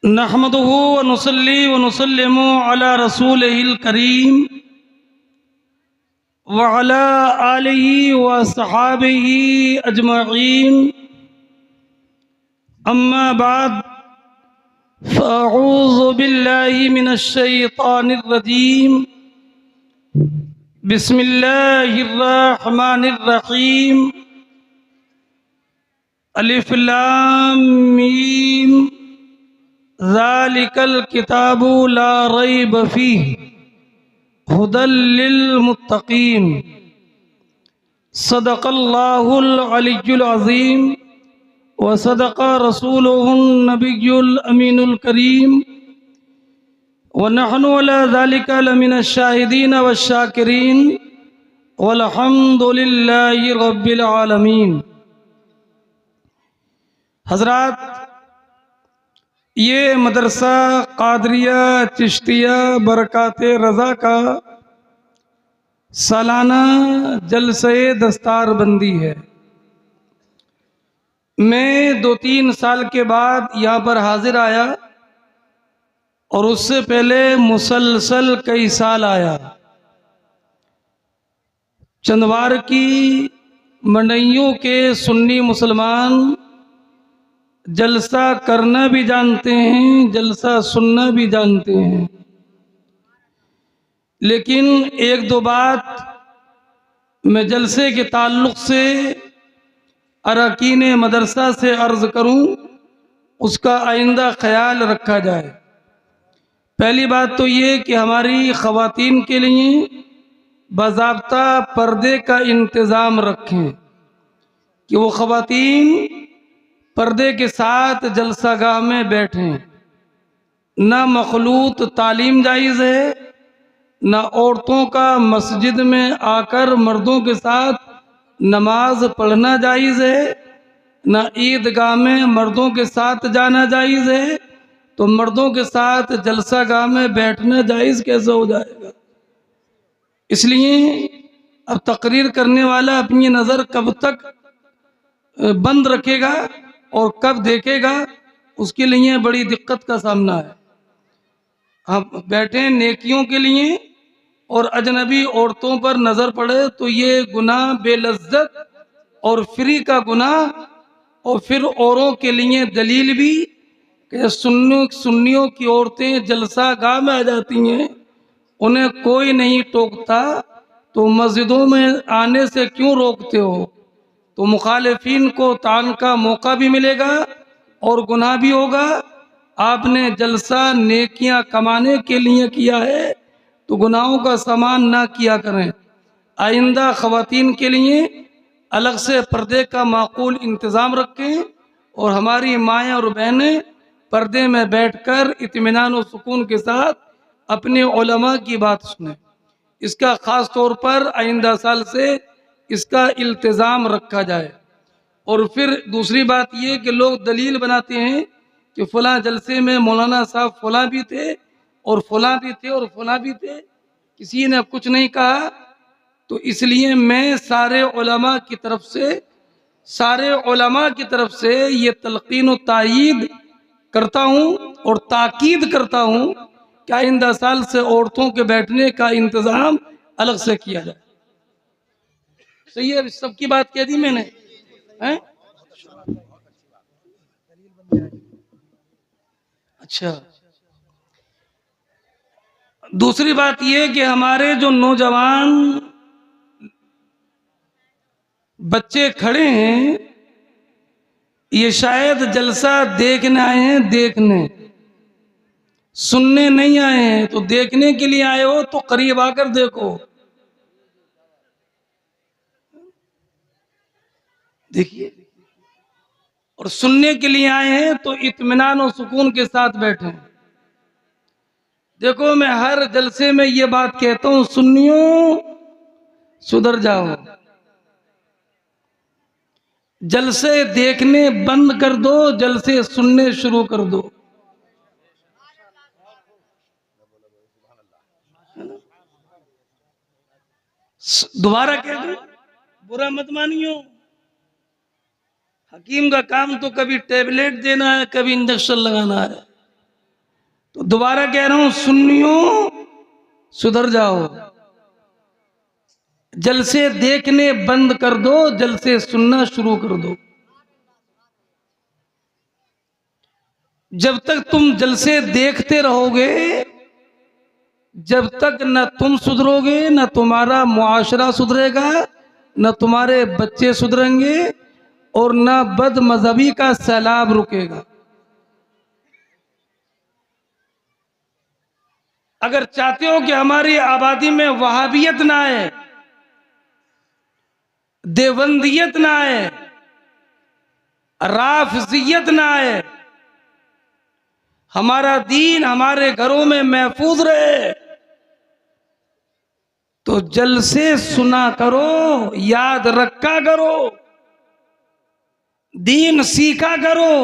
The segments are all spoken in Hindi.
नहमदुहु व नुसल्ली व नुसल्लिमु अला रसूलिहिल करीम व अला आलिहि व सहाबिहि अजमईन अम्मा बाद फ़अऊज़ु बिल्लाहि मिनश शैतानिर रजीम बिस्मिल्लाहिर रहमानिर रहीम अलिफ लाम मीम ज़ालिकल किताबु ला रैब फीह हुदल लिल मुत्तकीन सदक़ल्लाहुल अलियुल अज़ीम व सदक़ रसूलुहुन नबियुल अमीनुल करीम व नहनु अला ज़ालिका लमिनश शाहिदीन वश शाकिरीन वल्हम्दुलिल्लाहि रब्बिल आलमीन। हज़रात, ये मदरसा कादरिया चिश्तिया बरकाते रज़ा का सालाना जलसे दस्तारबंदी है। मैं 2-3 साल के बाद यहाँ पर हाजिर आया और उससे पहले मुसलसल कई साल आया। चंदवार की मंडियों के सुन्नी मुसलमान जलसा करना भी जानते हैं, जलसा सुनना भी जानते हैं, लेकिन एक दो बात मैं जलसे के ताल्लुक़ से अरकीन मदरसा से अर्ज़ करूं, उसका आइंदा ख्याल रखा जाए। पहली बात तो ये कि हमारी ख़वातीन के लिए बाज़ाब्ता पर्दे का इंतज़ाम रखें कि वो ख़वातीन पर्दे के साथ जलसागाह में बैठें। ना मखलूत तालीम जायज़ है, ना औरतों का मस्जिद में आकर मर्दों के साथ नमाज पढ़ना जायज़ है, ना ईदगाह में मर्दों के साथ जाना जायज़ है। तो मर्दों के साथ जलसागाह में बैठना जायज़ कैसे हो जाएगा? इसलिए अब तकरीर करने वाला अपनी नज़र कब तक बंद रखेगा और कब देखेगा, उसके लिए बड़ी दिक्कत का सामना है। हम बैठे नेकियों के लिए और अजनबी औरतों पर नज़र पड़े तो ये गुनाह बेलज्जत और फ्री का गुनाह, और फिर औरों के लिए दलील भी कि सुन्नियों की औरतें जलसा गाह में आ जाती हैं, उन्हें कोई नहीं टोकता, तो मस्जिदों में आने से क्यों रोकते हो? तो मुखालिफिन को तान का मौका भी मिलेगा और गुनाह भी होगा। आपने जलसा नेकियां कमाने के लिए किया है तो गुनाहों का सामान ना किया करें। आइंदा ख़वातीन के लिए अलग से पर्दे का माकूल इंतज़ाम रखें और हमारी माएँ और बहनें पर्दे में बैठकर इत्मीनान और सुकून के साथ अपने उलमा की बात सुनें। इसका ख़ास तौर पर आइंदा साल से इसका इल्तिज़ाम रखा जाए। और फिर दूसरी बात ये कि लोग दलील बनाते हैं कि फ़लाँ जलसे में मौलाना साहब फ़लाँ भी थे और फ़लाँ भी थे और फ़लाँ भी थे, किसी ने कुछ नहीं कहा। तो इसलिए मैं सारे उलमा की तरफ से ये तलक़ीन व तायीद करता हूँ और ताकीद करता हूँ कि आइंदा साल से औरतों के बैठने का इंतज़ाम अलग से किया जाए। सही है, सबकी बात कह दी मैंने, हैं? अच्छा, दूसरी बात यह कि हमारे जो नौजवान बच्चे खड़े हैं, ये शायद जलसा देखने आए हैं, देखने सुनने नहीं आए हैं। तो देखने के लिए आए हो तो करीब आकर देखो, देखिए, और सुनने के लिए आए हैं तो इत्मीनान और सुकून के साथ बैठे। देखो, मैं हर जलसे में ये बात कहता हूं, सुन्नियों सुधर जाओ, जलसे देखने बंद कर दो, जलसे सुनने शुरू कर दो। दोबारा कह दो, बुरा मत मानियो। हकीम का काम तो कभी टेबलेट देना है, कभी इंजेक्शन लगाना है। तो दोबारा कह रहा हूं, सुन्नियों सुधर जाओ, जलसे देखने बंद कर दो, जलसे सुनना शुरू कर दो। जब तक तुम जलसे देखते रहोगे, जब तक न तुम सुधरोगे, न तुम्हारा मुआशरा सुधरेगा, न तुम्हारे बच्चे सुधरेंगे, और न बद मजहबी का सैलाब रुकेगा। अगर चाहते हो कि हमारी आबादी में वहाबियत ना आए, देवबंदियत ना आए, राफजियत ना आए, हमारा दीन हमारे घरों में महफूज रहे, तो जलसे सुना करो, याद रखा करो, दीन सीखा करो।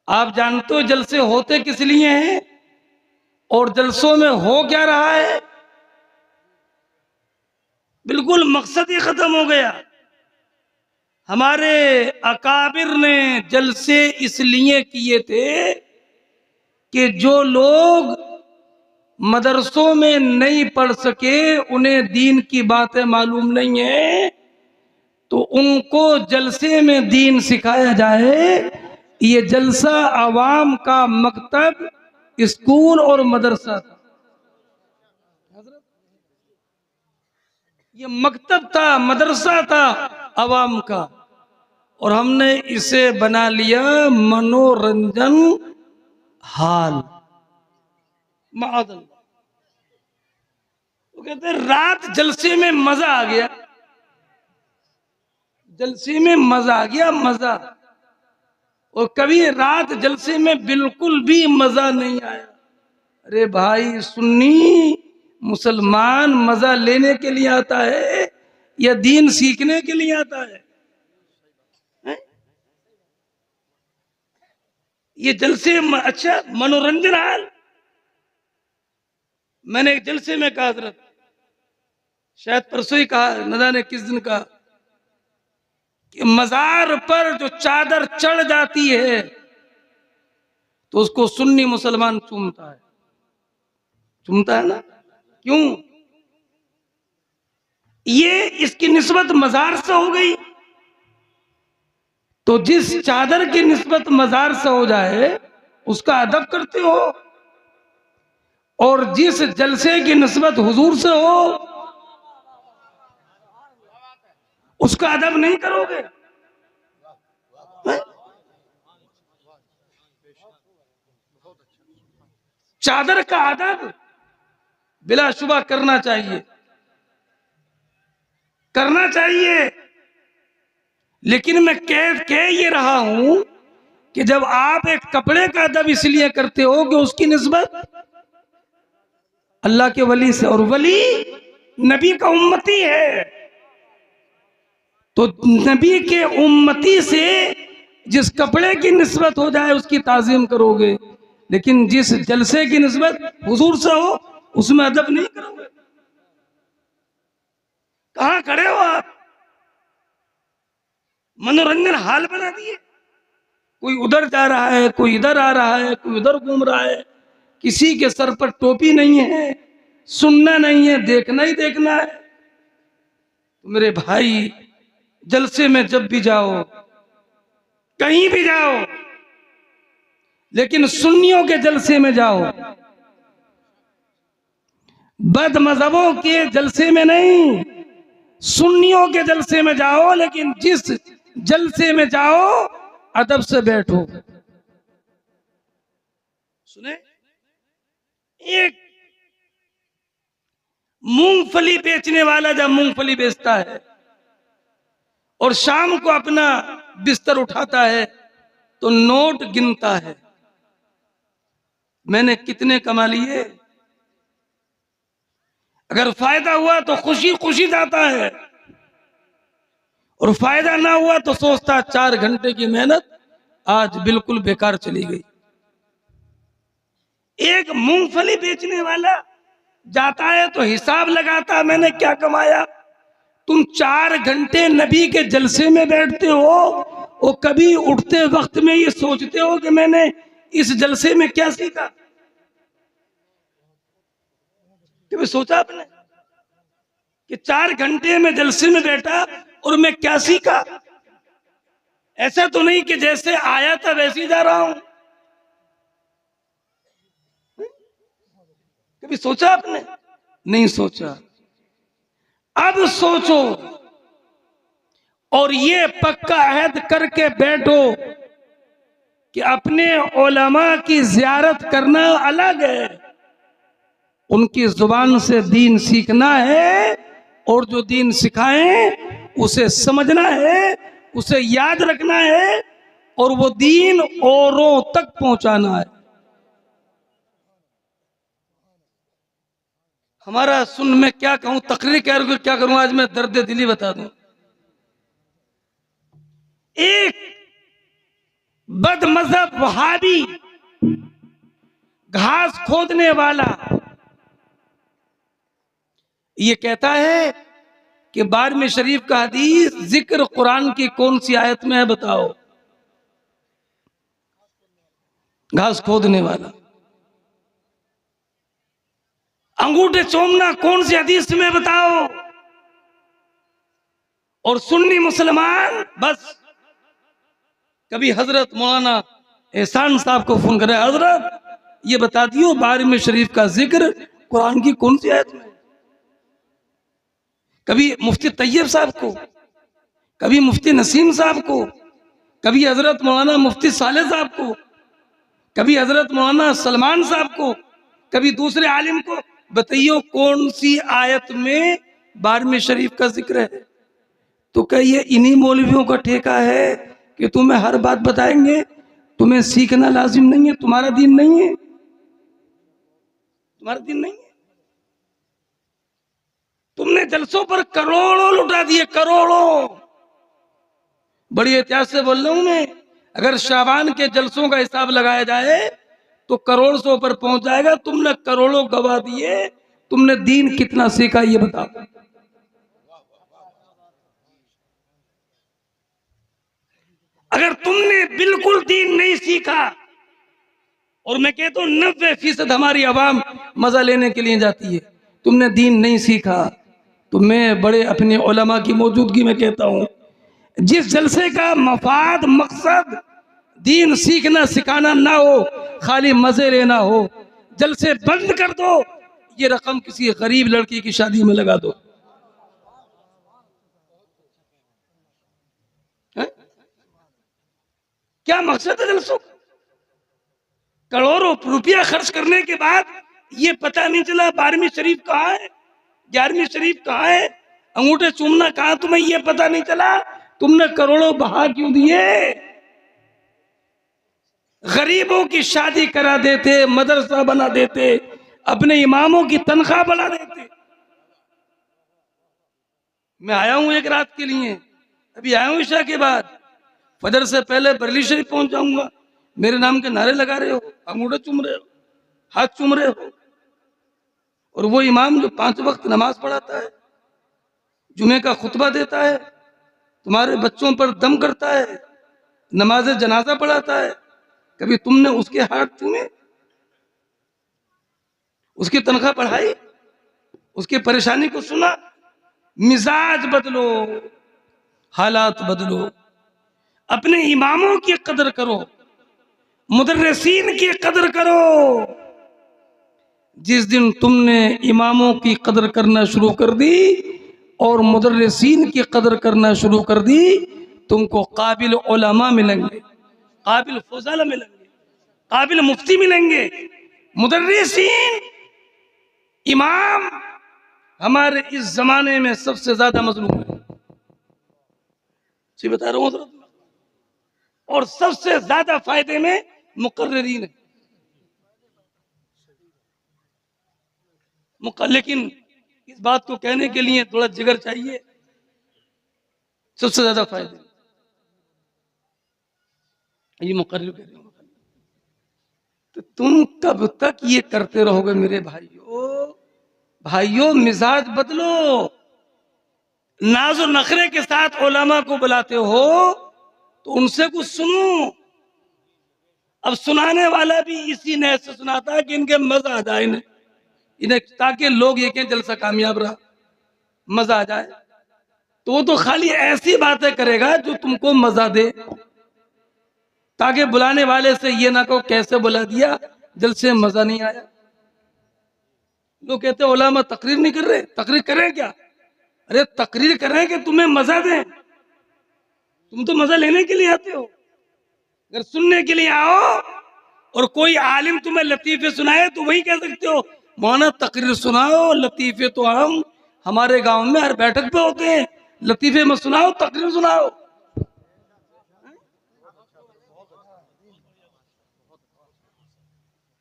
आप जानते हो जलसे होते किस लिए हैं और जलसों में हो क्या रहा है? बिल्कुल मकसद ही खत्म हो गया। हमारे अकाबिर ने जलसे इसलिए किए थे कि जो लोग मदरसों में नहीं पढ़ सके, उन्हें दीन की बातें मालूम नहीं है, तो उनको जलसे में दीन सिखाया जाए। ये जलसा आवाम का मकतब, स्कूल और मदरसा था। ये मकतब था, मदरसा था आवाम का, और हमने इसे बना लिया मनोरंजन हाल। माअज़ल्लाह। वो कहते हैं रात जलसे में मजा आ गया, जलसे में मजा आ गया, मजा। और कभी रात जलसे में बिल्कुल भी मजा नहीं आया। अरे भाई, सुन्नी मुसलमान मजा लेने के लिए आता है या दीन सीखने के लिए आता है? ये जलसे अच्छा मनोरंजन हाल। मैंने एक जलसे में कहा, हजरत शायद परसों ही कहा, न जाने किस दिन कहा, कि मजार पर जो चादर चढ़ जाती है तो उसको सुन्नी मुसलमान चूमता है। चूमता है ना? क्यों? ये इसकी निस्बत मजार से हो गई। तो जिस चादर की निस्बत मजार से हो जाए उसका अदब करते हो, और जिस जलसे की निस्बत हुजूर से हो उसका अदब नहीं करोगे। चादर का अदब बिलाशुबा करना चाहिए, करना चाहिए। लेकिन मैं कह ये रहा हूं कि जब आप एक कपड़े का अदब इसलिए करते हो कि उसकी निस्बत अल्लाह के वली से, और वली नबी का उम्मती है, तो नबी के उम्मती से जिस कपड़े की निस्बत हो जाए उसकी ताजीम करोगे, लेकिन जिस जलसे की निस्बत हुजूर से हो उसमें अदब नहीं करोगे। कहां खड़े हो आप? मनोरंजन हाल बना दिए। कोई उधर जा रहा है, कोई इधर आ रहा है, कोई उधर घूम रहा है, किसी के सर पर टोपी नहीं है, सुनना नहीं है, देखना ही देखना है। तो मेरे भाई, जलसे में जब भी जाओ, कहीं भी जाओ, लेकिन सुन्नियों के जलसे में जाओ, बद मजहबों के जलसे में नहीं, सुन्नियों के जलसे में जाओ। लेकिन जिस जलसे में जाओ अदब से बैठो। सुने, एक मूंगफली बेचने वाला जब मूंगफली बेचता है और शाम को अपना बिस्तर उठाता है तो नोट गिनता है, मैंने कितने कमा लिए। अगर फायदा हुआ तो खुशी खुशी जाता है, और फायदा ना हुआ तो सोचता 4 घंटे की मेहनत आज बिल्कुल बेकार चली गई। एक मूंगफली बेचने वाला जाता है तो हिसाब लगाता, मैंने क्या कमाया। तुम 4 घंटे नबी के जलसे में बैठते हो और कभी उठते वक्त में ये सोचते हो कि मैंने इस जलसे में क्या सीखा? कभी सोचा आपने कि 4 घंटे में जलसे में बैठा और मैं क्या सीखा? ऐसा तो नहीं कि जैसे आया था वैसे ही जा रहा हूं। कभी सोचा आपने? नहीं सोचा। अब सोचो और ये पक्का अहद करके बैठो कि अपने उलमा की ज़ियारत करना अलग है, उनकी जुबान से दीन सीखना है और जो दीन सिखाएं उसे समझना है, उसे याद रखना है और वो दीन औरों तक पहुंचाना है। हमारा सुन, मैं क्या कहूं, तकरीर क्या करूं, आज मैं दर्द दिली बता दूं। एक बदमज़हब वहाबी घास खोदने वाला ये कहता है कि बारहवीं शरीफ का हदीस जिक्र कुरान की कौन सी आयत में है, बताओ। घास खोदने वाला। अंगूठे चूमना कौन सी हदीस में, बताओ। और सुन्नी मुसलमान बस कभी हजरत मौलाना एहसान साहब को फोन करे, हजरत ये बता दियो 12वें शरीफ का जिक्र कुरान की कौन सी आयत में। कभी मुफ्ती तैयब साहब को, कभी मुफ्ती नसीम साहब को, कभी हजरत मौलाना मुफ्ती साले साहब को, कभी हजरत मौलाना सलमान साहब को, कभी दूसरे आलिम को, बताइयो कौन सी आयत में 12वें शरीफ का जिक्र है। तो कहिए इन्हीं मौलवियों का ठेका है कि तुम्हें हर बात बताएंगे, तुम्हें सीखना लाजिम नहीं है, तुम्हारा दीन नहीं है, तुम्हारा दीन नहीं है। तुमने जलसों पर करोड़ों लुटा दिए, करोड़ों। बड़ी एहतियात से बोल रहा हूं मैं, अगर शाबान के जलसों का हिसाब लगाया जाए तो करोड़ सौ पर पहुंच जाएगा। तुमने करोड़ों गवा दिए, तुमने दीन कितना सीखा ये बताओ। अगर तुमने बिल्कुल दीन नहीं सीखा, और मैं कहता हूं 90% हमारी आवाम मजा लेने के लिए जाती है, तुमने दीन नहीं सीखा, तो मैं बड़े अपने उलमा की मौजूदगी में कहता हूं, जिस जलसे का मफाद मकसद दीन सीखना सिखाना ना हो, खाली मजे लेना हो, जलसे बंद कर दो। ये रकम किसी गरीब लड़की की शादी में लगा दो। है? क्या मकसद है जलसों का? करोड़ों रुपया खर्च करने के बाद ये पता नहीं चला 12वीं शरीफ कहाँ है, 11वीं शरीफ कहाँ है, अंगूठे चूमना कहाँ, तुम्हें ये पता नहीं चला। तुमने करोड़ों बहा क्यों दिए? गरीबों की शादी करा देते, मदरसा बना देते, अपने इमामों की तनख्वाह बढ़ा देते। मैं आया हूं एक रात के लिए, अभी आया हूं ईशा के बाद, फजर से पहले बरेली शरीफ पहुंच जाऊंगा। मेरे नाम के नारे लगा रहे हो, अंगूठे चूम रहे हो, हाथ चूम रहे हो। और वो इमाम जो 5 वक्त नमाज पढ़ाता है, जुमे का खुतबा देता है, तुम्हारे बच्चों पर दम करता है, नमाज जनाजा पढ़ाता है, कभी तुमने उसके हाथ चूमे, उसकी तनख्वाह बढ़ाई, उसकी परेशानी को सुना? मिजाज बदलो, हालात बदलो, अपने इमामों की कदर करो, मुदर्रिसीन की कदर करो। जिस दिन तुमने इमामों की कदर करना शुरू कर दी और मुदर्रिसीन की कदर करना शुरू कर दी, तुमको काबिल उलमा मिलेंगे, काबिल फुज़ाला मिलेंगे, काबिल मुफ्ती मिलेंगे। मुदर्रिसीन, इमाम हमारे इस जमाने में सबसे ज्यादा मजलूम है, सही बता रहा हूँ। और सबसे ज्यादा फायदे में मुकर्रिरीन है। लेकिन इस बात को कहने के लिए थोड़ा जिगर चाहिए। सबसे ज्यादा फायदे ये मुकर्रिर कह रहे हो। तो तुम कब तक ये करते रहोगे मेरे भाइयों? मिजाज बदलो। नाज़ो नखरे के साथ उलमा को बुलाते हो तो उनसे कुछ सुनो। अब सुनाने वाला भी इसी नहज से सुनाता है कि इनके मजा आ जाए, इन्हें ताकि लोग ये कहें जलसा कामयाब रहा, मजा आ जाए। तो वो तो खाली ऐसी बातें करेगा जो तुमको मजा दे, ताकि बुलाने वाले से ये ना कहो कैसे बुला दिया, जलसे में मजा नहीं आया। लोग कहते उलमा तकरीर नहीं कर रहे, तकरीर करें क्या? अरे तकरीर करें कि तुम्हें मजा दें? तुम तो मजा लेने के लिए आते हो। अगर सुनने के लिए आओ और कोई आलिम तुम्हें लतीफे सुनाए तो वही कह सकते हो मौलाना तकरीर सुनाओ, लतीफे तो हम हमारे गांव में हर बैठक पे होते हैं, लतीफे में सुनाओ, तकरीर सुनाओ।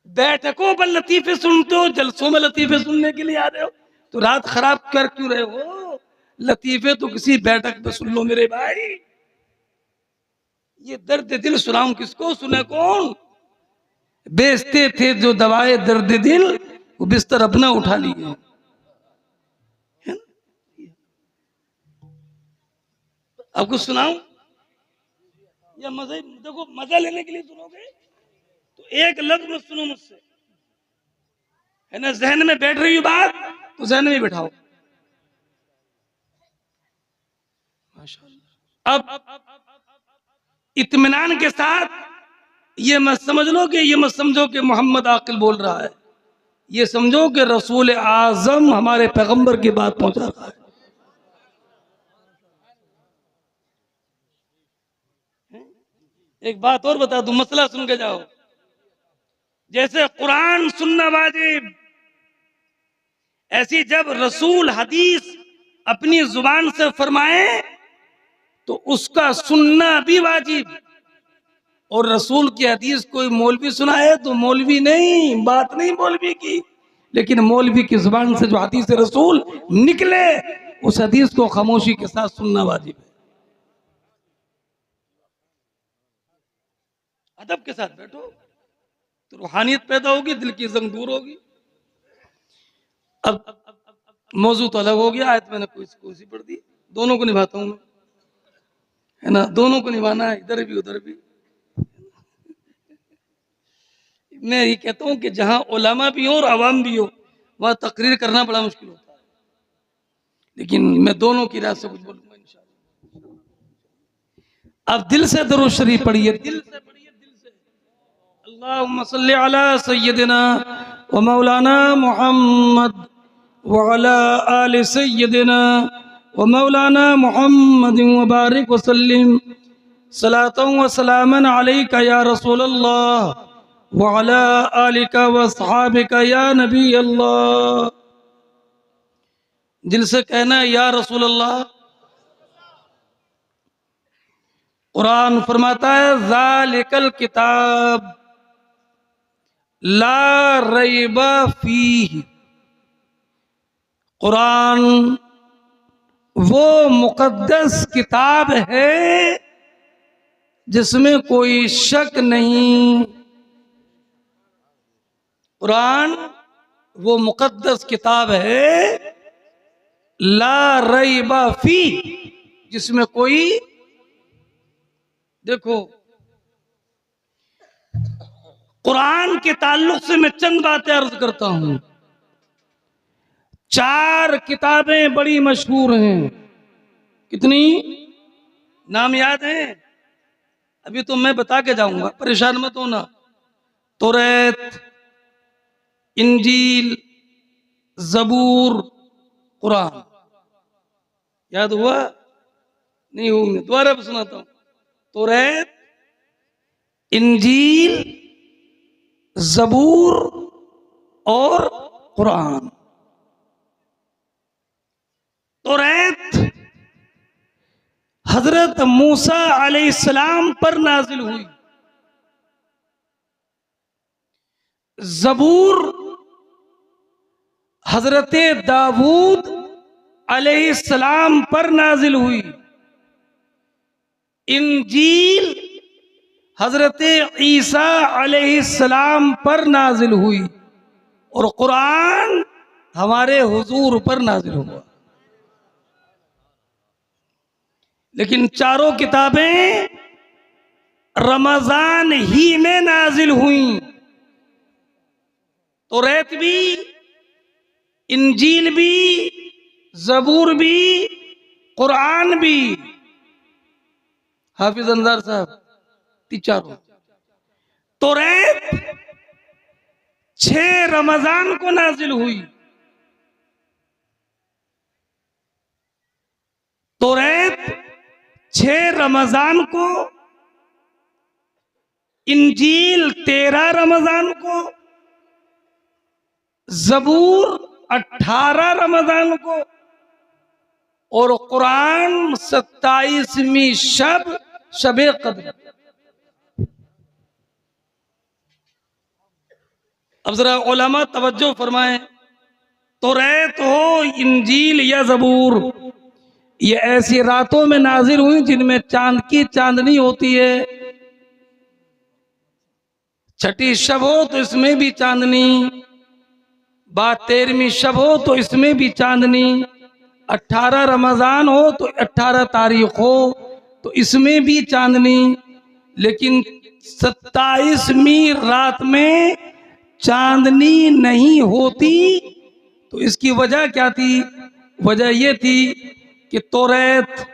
बैठकों पर लतीफे सुनते हो, जलसों में लतीफे सुनने के लिए आ रहे हो, तो रात खराब कर क्यों रहे हो? लतीफे तो किसी बैठक पे सुन लो मेरे भाई। ये दर्द दिल सुनाऊं किसको, सुने कौन? बेचते थे जो दवाए दर्द दिल, वो बिस्तर अपना उठा लिए। अब कुछ सुनाऊं या मजा? देखो मजा लेने के लिए सुनोगे तो एक लफ्ज मत सुनो मुझसे, है ना? जहन में बैठ रही बात तो जहन में बैठाओ। माशाअल्लाह। अब इत्मीनान के साथ ये मत समझ लो कि ये मत समझो कि मोहम्मद आकिल बोल रहा है, ये समझो कि रसूल आजम हमारे पैगंबर की बात पहुंचा रहा है। एक बात और बता दूं, मसला सुन के जाओ। जैसे कुरान सुनना वाजिब, ऐसी जब रसूल हदीस अपनी जुबान से फरमाए तो उसका सुनना भी वाजिब। और रसूल की हदीस कोई मौलवी सुनाए तो मौलवी नहीं, बात नहीं मौलवी की, लेकिन मौलवी की जुबान से जो हदीस रसूल निकले उस हदीस को खामोशी के साथ सुनना वाजिब है। अदब के साथ बैठो तो रूहानियत पैदा होगी, दिल की जंग दूर होगी। अब मौजू तो अलग हो गया, आयत मैंने कोई सी पढ़ दी, दोनों को निभाता हूं मैं, है ना? दोनों को निभाना है, इधर भी उधर भी। मैं ये कहता हूं कि जहां उलमा भी हो और अवाम भी हो वहां तकरीर करना बड़ा मुश्किल होता है, लेकिन मैं दोनों की रात से कुछ बोलूंगा इंशाअल्लाह। अब दिल से दरूद शरीफ पढ़िए, दिल से पढ़िए, दिल से। अल्लाहुम्मा सल्ली अला सय्यदिना व मौलाना मुहम्मद व अला आलि सय्यदिना व मौलाना मुहम्मद व बारिक व सल्लिम सलातन व सलामन अलैका या रसूल अल्लाह व अला आलिका व अस्हाबिका या नबी अल्लाह। दिल से कहना है या रसूल अल्लाह। कुरान फरमाता है ज़ालिकल किताब ला रैबा फीह। कुरान वो मुकद्दस किताब है जिसमें कोई शक नहीं। कुरान वो मुकद्दस किताब है ला रैबा फीह, जिसमें कोई, देखो कुरान के ताल्लुक से मैं चंद बातें अर्ज करता हूं। 4 किताबें बड़ी मशहूर हैं। कितनी? नाम याद है? अभी तो मैं बता के जाऊंगा, परेशान मत होना। तौरात, इंजील, जबूर, कुरान। याद हुआ? नहीं होंगे, दोबारा सुनाता हूं। तौरात, इंजील, जबूर और कुरान। तौरात हजरत मूसा अलैहिस्सलाम पर नाजिल हुई। जबूर हजरत दाऊद अलैहिस्सलाम पर नाजिल हुई। इंजील हजरत ईसा अलैहिस्सलाम पर नाजिल हुई। और कुरान हमारे हुजूर पर नाजिल हुआ। लेकिन चारों किताबें रमजान ही में नाजिल हुई। तौरात भी, इंजील भी, ज़बूर भी, कुरान भी। हाफिज अंजार साहब चारों। तौरात 6 रमजान को नाजिल हुई। तौरात 6 रमजान को, इंजील 13 रमजान को, ज़बूर 18 रमजान को और कुरान 27वीं शबे कद्र। अब जरा उलमा तवज्जो फरमाएं, तौरात हो, इंजील या ज़बूर, ये ऐसी रातों में नाजिल हुई जिनमें चांद की चांदनी होती है। छठी शब हो तो इसमें भी चांदनी, 13वीं शब हो तो इसमें भी चांदनी, 18 रमजान हो तो 18 तारीख हो तो इसमें भी चांदनी। लेकिन 27वीं रात में चांदनी नहीं होती। तो इसकी वजह क्या थी? वजह यह थी कि तौरात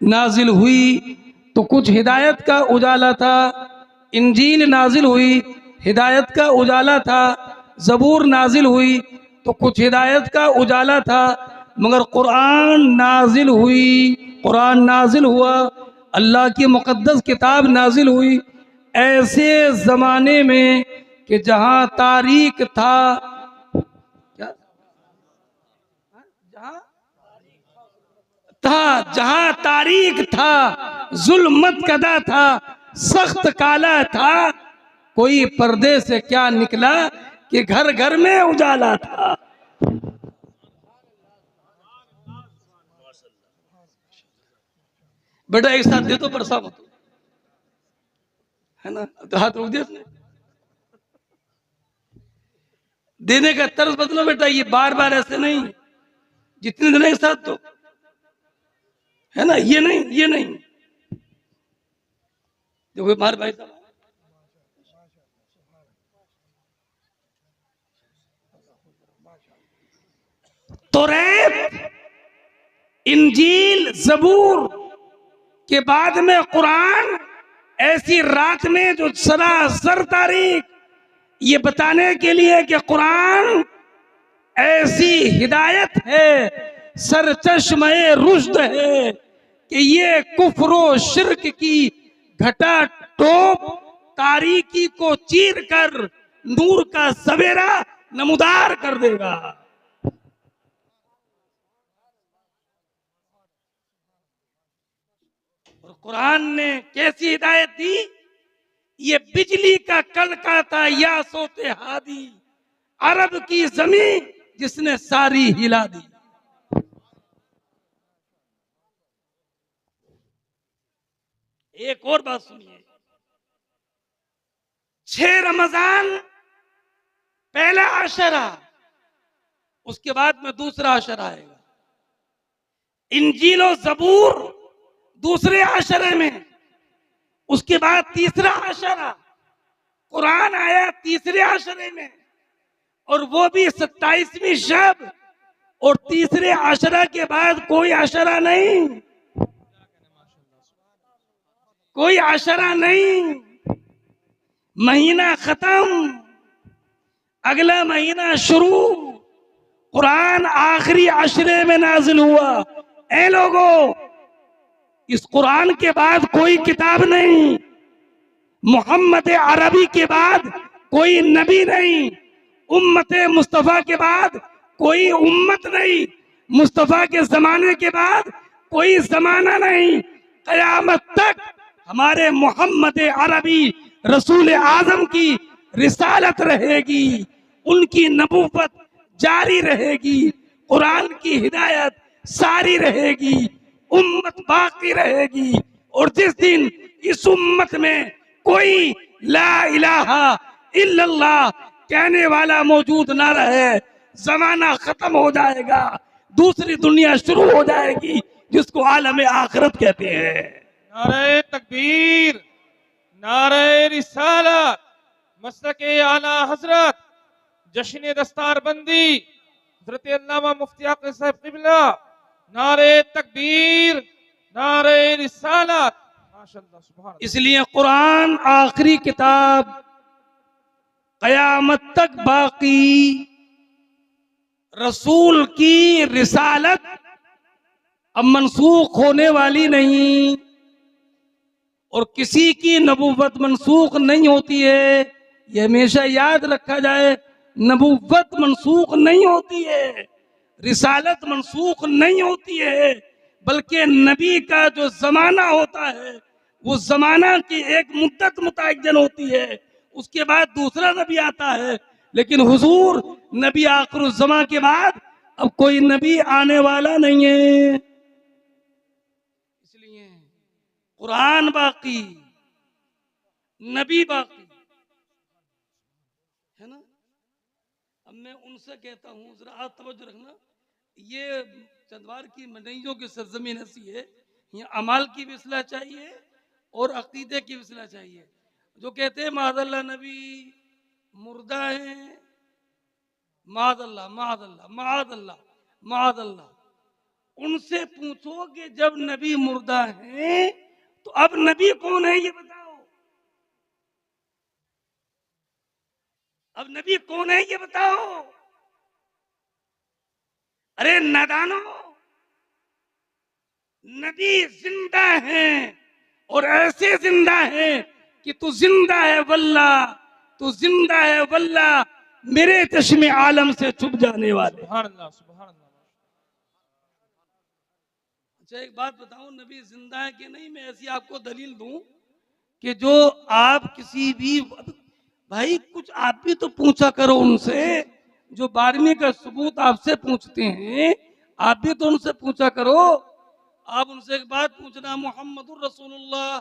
नाजिल हुई तो कुछ हिदायत का उजाला था, इंजील नाजिल हुई हिदायत का उजाला था, ज़बूर नाजिल हुई तो कुछ हिदायत का उजाला था, मगर कुरान नाजिल हुई, कुरान नाजिल हुआ, अल्लाह की मुक़द्दस किताब नाजिल हुई ऐसे ज़माने में कि जहां तारीख था, क्या जहां तारीख था, जुल्मत कदा था, सख्त काला था, कोई पर्दे से क्या निकला कि घर घर में उजाला था। बेटा एक साथ दे तो बरसा मत, है ना? तो हाथ रोक दिया उसने। देने का तर्ज बदलो बेटा, ये बार बार ऐसे नहीं, जितने दिन एक साथ दो, है ना? ये नहीं, ये नहीं। देखो मार भाई साहब, तौरात, इंजील, ज़बूर के बाद में कुरान, ऐसी रात में जो सरासर तारीख ये बताने के लिए कि कुरान ऐसी हिदायत है, सरचश्मे रुश्द है कि ये कुफ्र शिर्क की घटा टोप तारीकी को चीर कर नूर का सवेरा नमूदार कर देगा। और कुरान ने कैसी हिदायत दी? ये बिजली का कड़काता या सोते हादी, अरब की जमीन जिसने सारी हिला दी। एक और बात सुनिए, 6 रमजान पहला अशरा, उसके बाद में दूसरा अशरा आएगा। इंजील और ज़बूर दूसरे अशरे में, उसके बाद तीसरा अशरा, कुरान आया तीसरे अशरे में, और वो भी 27वीं शब, और तीसरे अशरा के बाद कोई अशरा नहीं, कोई अशरा नहीं। महीना खत्म, अगला महीना शुरू, कुरान आखिरी अशरे में नाजिल हुआ। ऐ लोगों, इस कुरान के बाद कोई किताब नहीं, मोहम्मद अरबी के बाद कोई नबी नहीं, उम्मत मुस्तफा के बाद कोई उम्मत नहीं, मुस्तफा के जमाने के बाद कोई जमाना नहीं। कयामत तक हमारे मोहम्मद अरबी रसूल आजम की रिसालत रहेगी, उनकी नबूवत जारी रहेगी, कुरान की हिदायत सारी रहेगी, उम्मत बाकी रहेगी। और जिस दिन इस उम्मत में कोई ला इलाहा इल्लल्लाह कहने वाला मौजूद ना रहे, जमाना खत्म हो जाएगा, दूसरी दुनिया शुरू हो जाएगी जिसको आलम आखिरत कहते हैं। नारे तकबीर, नारे रिसालत, मसलके आला हजरत, जश्न दस्तारबंदी, हजरत अल्लामा मुफ्ती आकिब साहब किबला, नारे तकबीर, नारे रिसालत। माशाअल्लाह, सुभान अल्लाह। इसलिए कुरान आखिरी किताब, कयामत तक बाकी, रसूल की रिसालत अब मनसूख होने वाली नहीं, और किसी की नबूवत मनसूख नहीं होती है। यह हमेशा याद रखा जाए, नबूवत मनसूख नहीं होती है, रिसालत मनसूख नहीं होती है, बल्कि नबी का जो जमाना होता है वो जमाना की एक मुद्दत मुतय्यन होती है, उसके बाद दूसरा नबी आता है। लेकिन हुजूर नबी आखिर ज़मा के बाद अब कोई नबी आने वाला नहीं है। इसलिए कुरान बाकी, नबी बाकी है ना। अब मैं उनसे कहता हूँ, जरा आप तवज्जो रखना, ये चंदवार की मनइयों की सरजमीन ऐसी है, यहाँ अमाल की भी इस्लाह चाहिए और अकीदे की भी इस्लाह चाहिए। जो कहते हैं मादल्ला नबी मुर्दा है, मादल्ला मादल्ला मादल्ला मादल्ला, उनसे पूछो कि जब नबी मुर्दा है तो अब नबी कौन है ये बताओ। अब नबी कौन है ये बताओ। अरे नादानो, नबी जिंदा है और ऐसे जिंदा है कि तू जिंदा है वल्ला, तू जिंदा है वल्ला, मेरे चश्मे आलम से छुप जाने वाले। सुभान अल्लाह, सुभान अल्लाह। अच्छा एक बात बताऊं, नबी जिंदा है कि नहीं, मैं ऐसी आपको दलील दूं कि जो आप किसी भी भाई, कुछ आप भी तो पूछा करो उनसे, जो 12वीं का सबूत आपसे पूछते हैं, आप भी तो उनसे पूछा करो। आप उनसे एक बात पूछना, मोहम्मदुर रसूलुल्लाह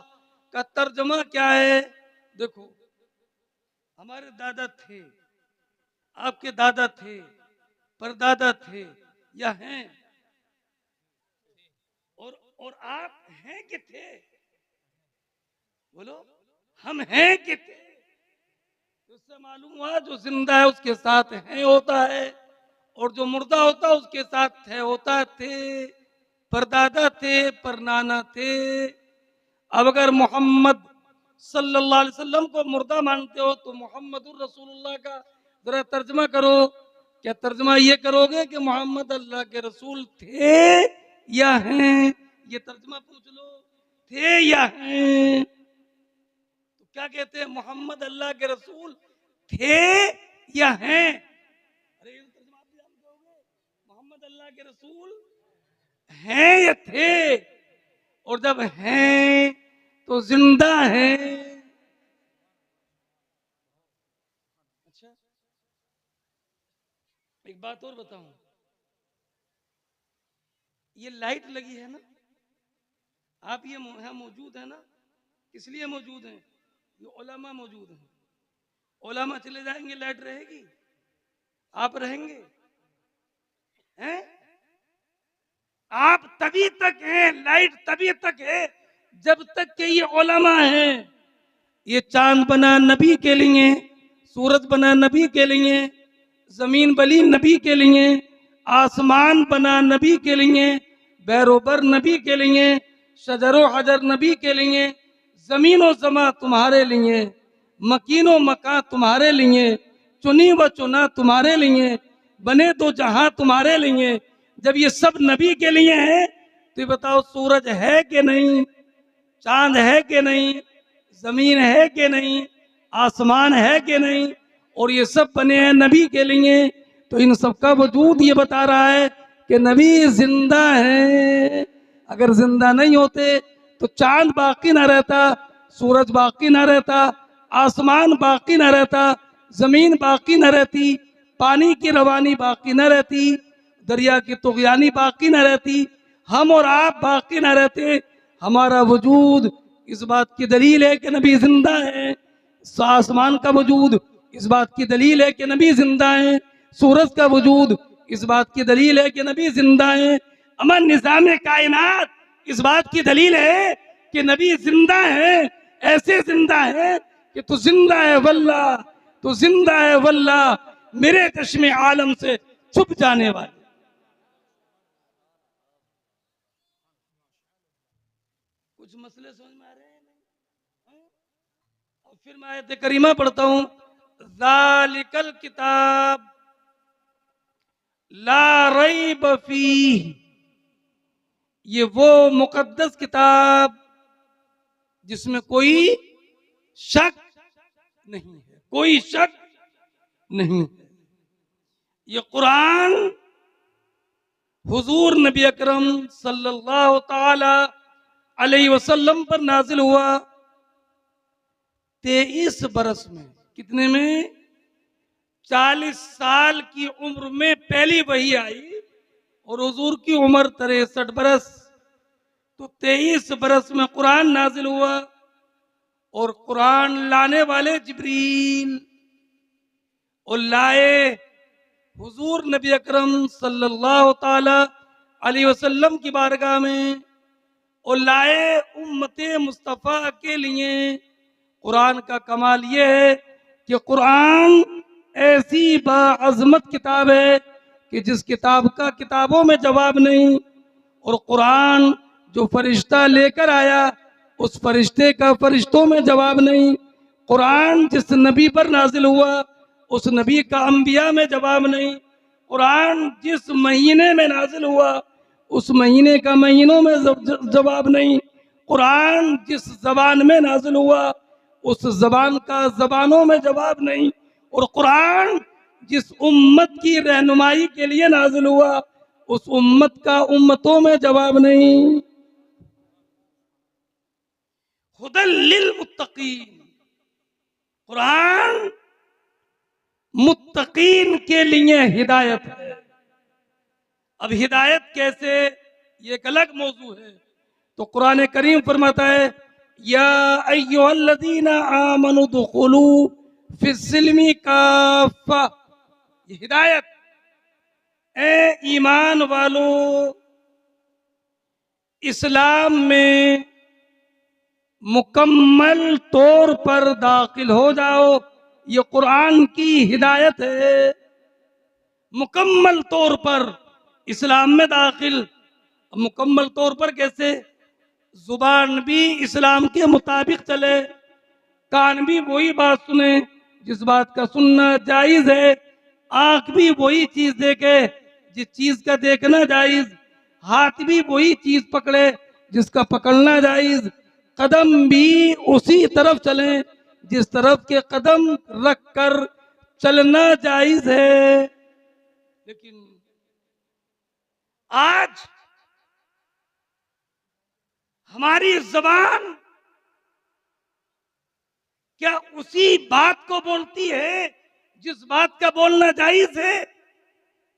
का तर्जमा क्या है। देखो हमारे दादा थे, आपके दादा थे, परदादा थे या हैं, और आप हैं कि थे, बोलो हम हैं कि थे। उससे मालूम हुआ जो जिंदा है उसके साथ है होता है, और जो मुर्दा होता है उसके साथ है होता थे, परदादा थे, परनाना थे। अब अगर मोहम्मद सल्लल्लाहु अलैहि वसल्लम को मुर्दा मानते हो तो मोहम्मदुर रसूलुल्लाह का जरा तर्जमा करो। क्या तर्जमा ये करोगे कि मोहम्मद अल्लाह के रसूल थे या हैं? ये तर्जमा पूछ लो, थे या हैं। तो क्या कहते हैं, मोहम्मद अल्लाह के रसूल थे या हैं? अरे ये तर्जमा आप जानते होगे, मोहम्मद अल्लाह के रसूल हैं या थे, और जब हैं तो जिंदा हैं। अच्छा एक बात और बताऊं, ये लाइट लगी है ना, आप ये यहाँ मौजूद है ना, इसलिए मौजूद हैं, ये उलमा मौजूद हैं। उलमा चले जाएंगे लाइट रहेगी, आप रहेंगे हैं? आप तभी तक हैं, लाइट तभी तक है जब तक के ये उलमा है। ये चांद बना नबी के लिए, सूरज बना नबी के लिए, जमीन बली नबी के लिए, आसमान बना नबी के लिए, बैरोबर नबी के लिए, शजरो हजर नबी के लिए, जमीनो जमा तुम्हारे लिए, मकीनो मका तुम्हारे लिए, चुनी व चुना तुम्हारे लिए, बने तो जहां तुम्हारे लिए। जब ये सब नबी के लिए है तो ये बताओ सूरज है कि नहीं, चांद है कि नहीं, जमीन है कि नहीं, आसमान है कि नहीं, और ये सब बने हैं नबी के लिए। तो इन सब का वजूद ये बता रहा है कि नबी जिंदा है। अगर जिंदा नहीं होते तो चांद बाकी ना रहता, सूरज बाकी ना रहता, आसमान बाकी ना रहता, जमीन बाकी ना रहती, पानी की रवानी बाकी ना रहती, दरिया की तुगयानी बाकी ना रहती, हम और आप बाकी ना रहते। हमारा वजूद इस बात की दलील है कि नबी जिंदा है। आसमान का वजूद इस बात की दलील है कि नबी जिंदा है। सूरज का वजूद इस बात की दलील है कि नबी जिंदा है। अमन निजाम कायनात इस बात की दलील है कि नबी जिंदा है। ऐसे जिंदा है कि तू जिंदा है वल्ला, तू जिंदा है वल्ला, मेरे चश्मे आलम से छुप जाने वाले। कुछ मसले समझ में आ रहे हैं? नहीं? और फिर मैं आयत करीमा पढ़ता हूं, ज़ालिकल किताब ला रैब फीह, ये वो मुकद्दस किताब जिसमें कोई शक नहीं है, कोई शक नहीं है। ये कुरान हुजूर नबी अकरम सल्लल्लाहु ताला अलैहि वसल्लम पर नाजिल हुआ 23 बरस में। कितने में? 40 साल की उम्र में पहली वही आई और हुजूर की उम्र 63 बरस। तो 23 बरस में कुरान नाजिल हुआ और कुरान लाने वाले जिब्रील, और लाए हुजूर नबी अकरम सल्लल्लाहु ताला अलैहि वसल्लम की बारगाह में, और लाए उम्मते मुस्तफ़ा के लिए। कुरान का कमाल यह है कि कुरान ऐसी बाअज़मत किताब है कि जिस किताब का किताबों में जवाब नहीं, और कुरान जो फरिश्ता लेकर आया उस फरिश्ते का फरिश्तों में जवाब नहीं। कुरान जिस नबी पर नाजिल हुआ उस नबी का अंबिया में जवाब नहीं। कुरान जिस महीने में नाजिल हुआ उस महीने का महीनों में जवाब नहीं। कुरान जिस जबान में नाजिल हुआ उस जबान का जबानों में जवाब नहीं। और कुरान जिस उम्मत की रहनुमाई के लिए नाजिल हुआ उस उम्मत का उम्मतों में जवाब नहीं। हुदल लिल मुत्तकीन, कुरान मुत्तकीन के लिए हिदायत है। अब हिदायत कैसे, ये एक अलग मौजू है। तो कुरान करीम फरमाता है, या अय्युहल्लज़ीना आमनु दुखुलू फिस्सिल्मी काफ़ा, ये हिदायत। ए ईमान वालों, इस्लाम में मुकम्मल तौर पर दाखिल हो जाओ, ये कुरान की हिदायत है। मुकम्मल तौर पर इस्लाम में दाखिल। मुकम्मल तौर पर कैसे? जुबान भी इस्लाम के मुताबिक चले, कान भी वही बात सुने जिस बात का सुनना जायज है, आंख भी वही चीज देखे जिस चीज का देखना जायज, हाथ भी वही चीज पकड़े जिसका पकड़ना जायज, कदम भी उसी तरफ चले जिस तरफ के कदम रख कर चलना जायज है। लेकिन आज हमारी जबान क्या उसी बात को बोलती है जिस बात का बोलना जायज है?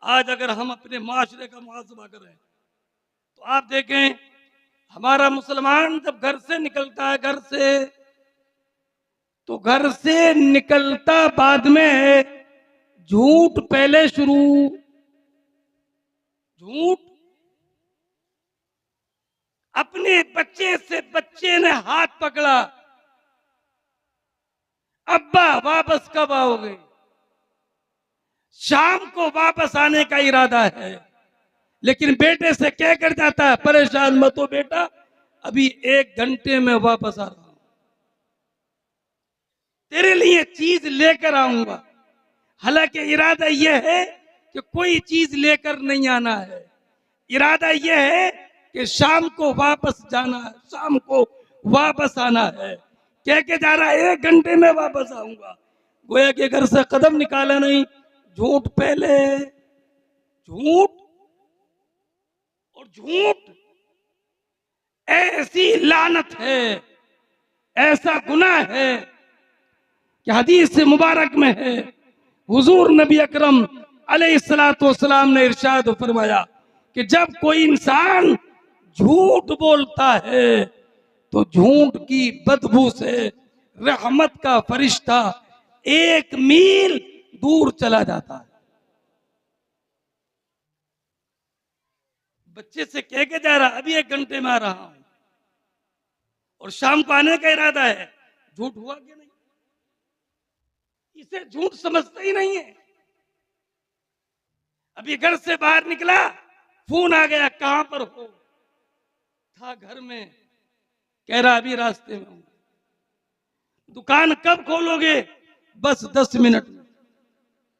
आज अगर हम अपने माशरे का मुहासबा करें तो आप देखें, हमारा मुसलमान जब घर से निकलता है, घर से, तो घर से निकलता बाद में है, झूठ पहले शुरू। झूठ, अपने बच्चे से बच्चे ने हाथ पकड़ा, अब्बा वापस कब आओगे? शाम को वापस आने का इरादा है, लेकिन बेटे से कह कर जाता है, परेशान मत हो बेटा, अभी 1 घंटे में वापस आ रहा हूं, तेरे लिए चीज लेकर आऊंगा। हालांकि इरादा यह है कि कोई चीज लेकर नहीं आना है, इरादा यह है कि शाम को वापस जाना है, शाम को वापस आना है। कह के जा रहा है 1 घंटे में वापस आऊंगा, गोया के घर से कदम निकाला नहीं। झूठ पहले, झूठ, और झूठ ऐसी लानत है, ऐसा गुनाह है कि हदीस मुबारक में है, हुजूर नबी अकरम अलैहिस्सलातु वस्सलाम ने इरशाद फरमाया कि जब कोई इंसान झूठ बोलता है तो झूठ की बदबू से रहमत का फरिश्ता 1 मील दूर चला जाता है। बच्चे से कह के जा रहा, अभी 1 घंटे में आ रहा हूं, और शाम को आने का इरादा है, झूठ हुआ कि नहीं? इसे झूठ समझते ही नहीं है। अभी घर से बाहर निकला, फोन आ गया, कहां पर हो? था घर में, कह रहा अभी रास्ते में हूं। दुकान कब खोलोगे? बस 10 मिनट में।